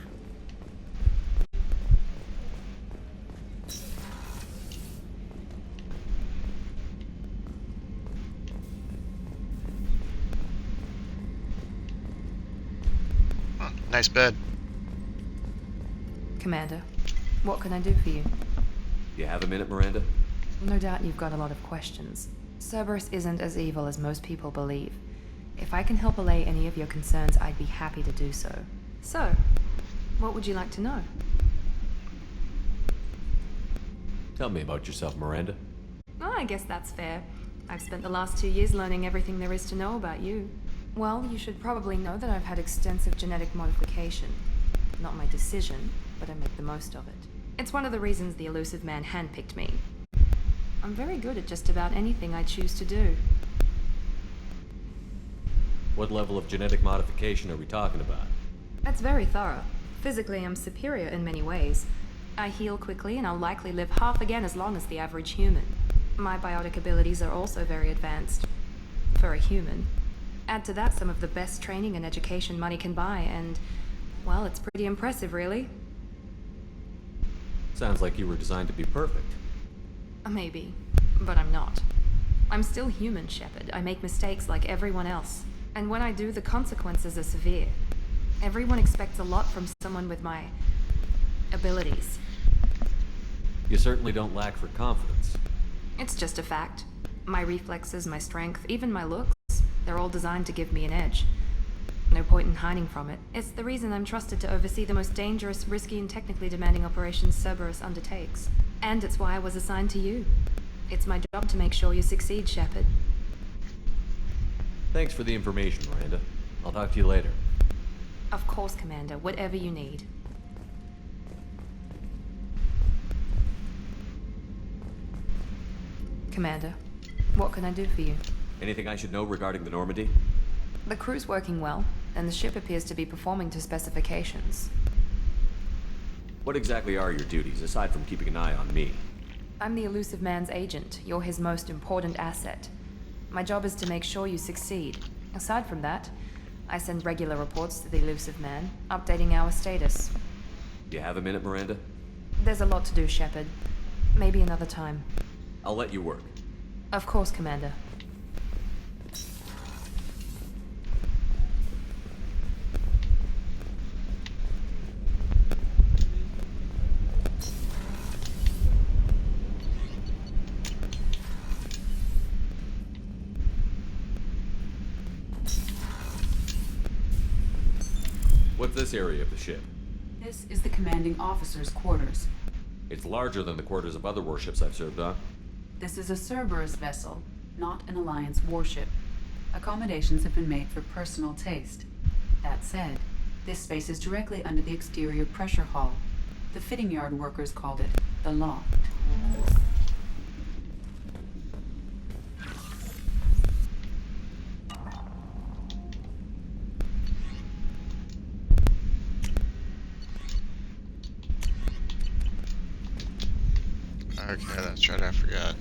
Nice bed. Commander, what can I do for you? You have a minute, Miranda? No doubt you've got a lot of questions. Cerberus isn't as evil as most people believe. If I can help allay any of your concerns, I'd be happy to do so. So, what would you like to know? Tell me about yourself, Miranda. Oh, I guess that's fair. I've spent the last 2 years learning everything there is to know about you. Well, you should probably know that I've had extensive genetic modification. Not my decision, but I make the most of it. It's one of the reasons the Elusive Man handpicked me. I'm very good at just about anything I choose to do. What level of genetic modification are we talking about? That's very thorough. Physically, I'm superior in many ways. I heal quickly, and I'll likely live half again as long as the average human. My biotic abilities are also very advanced. For a human. Add to that some of the best training and education money can buy, and, well, it's pretty impressive, really. Sounds like you were designed to be perfect. Maybe, but I'm not. I'm still human, Shepard. I make mistakes like everyone else. And when I do, the consequences are severe. Everyone expects a lot from someone with my abilities. You certainly don't lack for confidence. It's just a fact. My reflexes, my strength, even my looks, they're all designed to give me an edge. No point in hiding from it. It's the reason I'm trusted to oversee the most dangerous, risky, and technically demanding operations Cerberus undertakes. And it's why I was assigned to you. It's my job to make sure you succeed, Shepard. Thanks for the information, Miranda. I'll talk to you later. Of course, Commander. Whatever you need. Commander, what can I do for you? Anything I should know regarding the Normandy? The crew's working well, and the ship appears to be performing to specifications. What exactly are your duties, aside from keeping an eye on me? I'm the Elusive Man's agent. You're his most important asset. My job is to make sure you succeed. Aside from that, I send regular reports to the Elusive Man, updating our status. Do you have a minute, Miranda? There's a lot to do, Shepard. Maybe another time. I'll let you work. Of course, Commander. What's this area of the ship? This is the commanding officer's quarters. It's larger than the quarters of other warships I've served on. This is a Cerberus vessel, not an Alliance warship. Accommodations have been made for personal taste. That said, this space is directly under the exterior pressure hull. The fitting yard workers called it the loft. Okay, that's right, I forgot.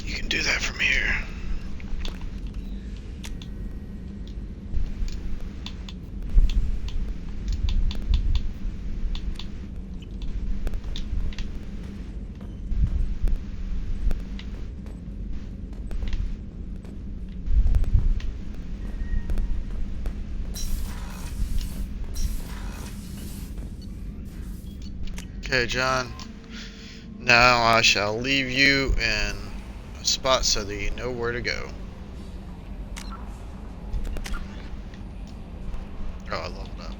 You can do that from here. Okay, John. Now I shall leave you in a spot so that you know where to go. Oh, I leveled up.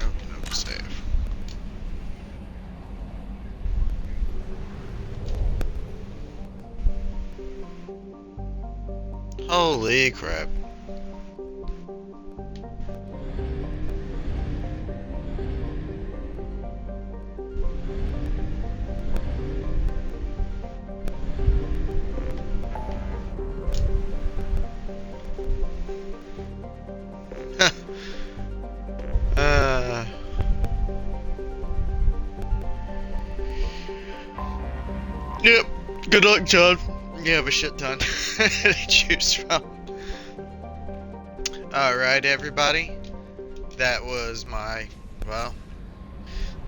Oh, no save. Holy crap. Yep. Good luck, John. You have a shit ton to choose from. Alright, everybody. That was my, well,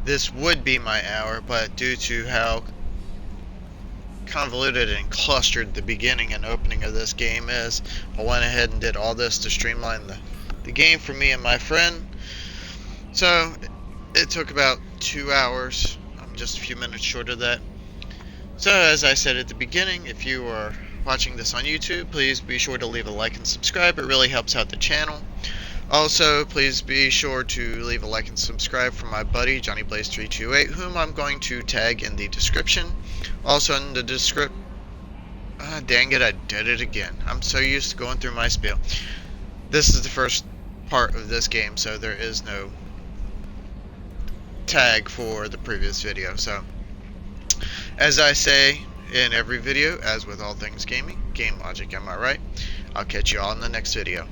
this would be my hour, but due to how convoluted and clustered the beginning and opening of this game is, I went ahead and did all this to streamline the game for me and my friend. So, it took about 2 hours. I'm just a few minutes short of that. So, as I said at the beginning, if you are watching this on YouTube, please be sure to leave a like and subscribe. It really helps out the channel. Also, please be sure to leave a like and subscribe for my buddy, JohnnyBlaze328, whom I'm going to tag in the description. Also in the description... dang it, I did it again. I'm so used to going through my spiel. This is the first part of this game, so there is no tag for the previous video. So, as I say in every video, as with all things gaming, game logic, am I right? I'll catch you all in the next video.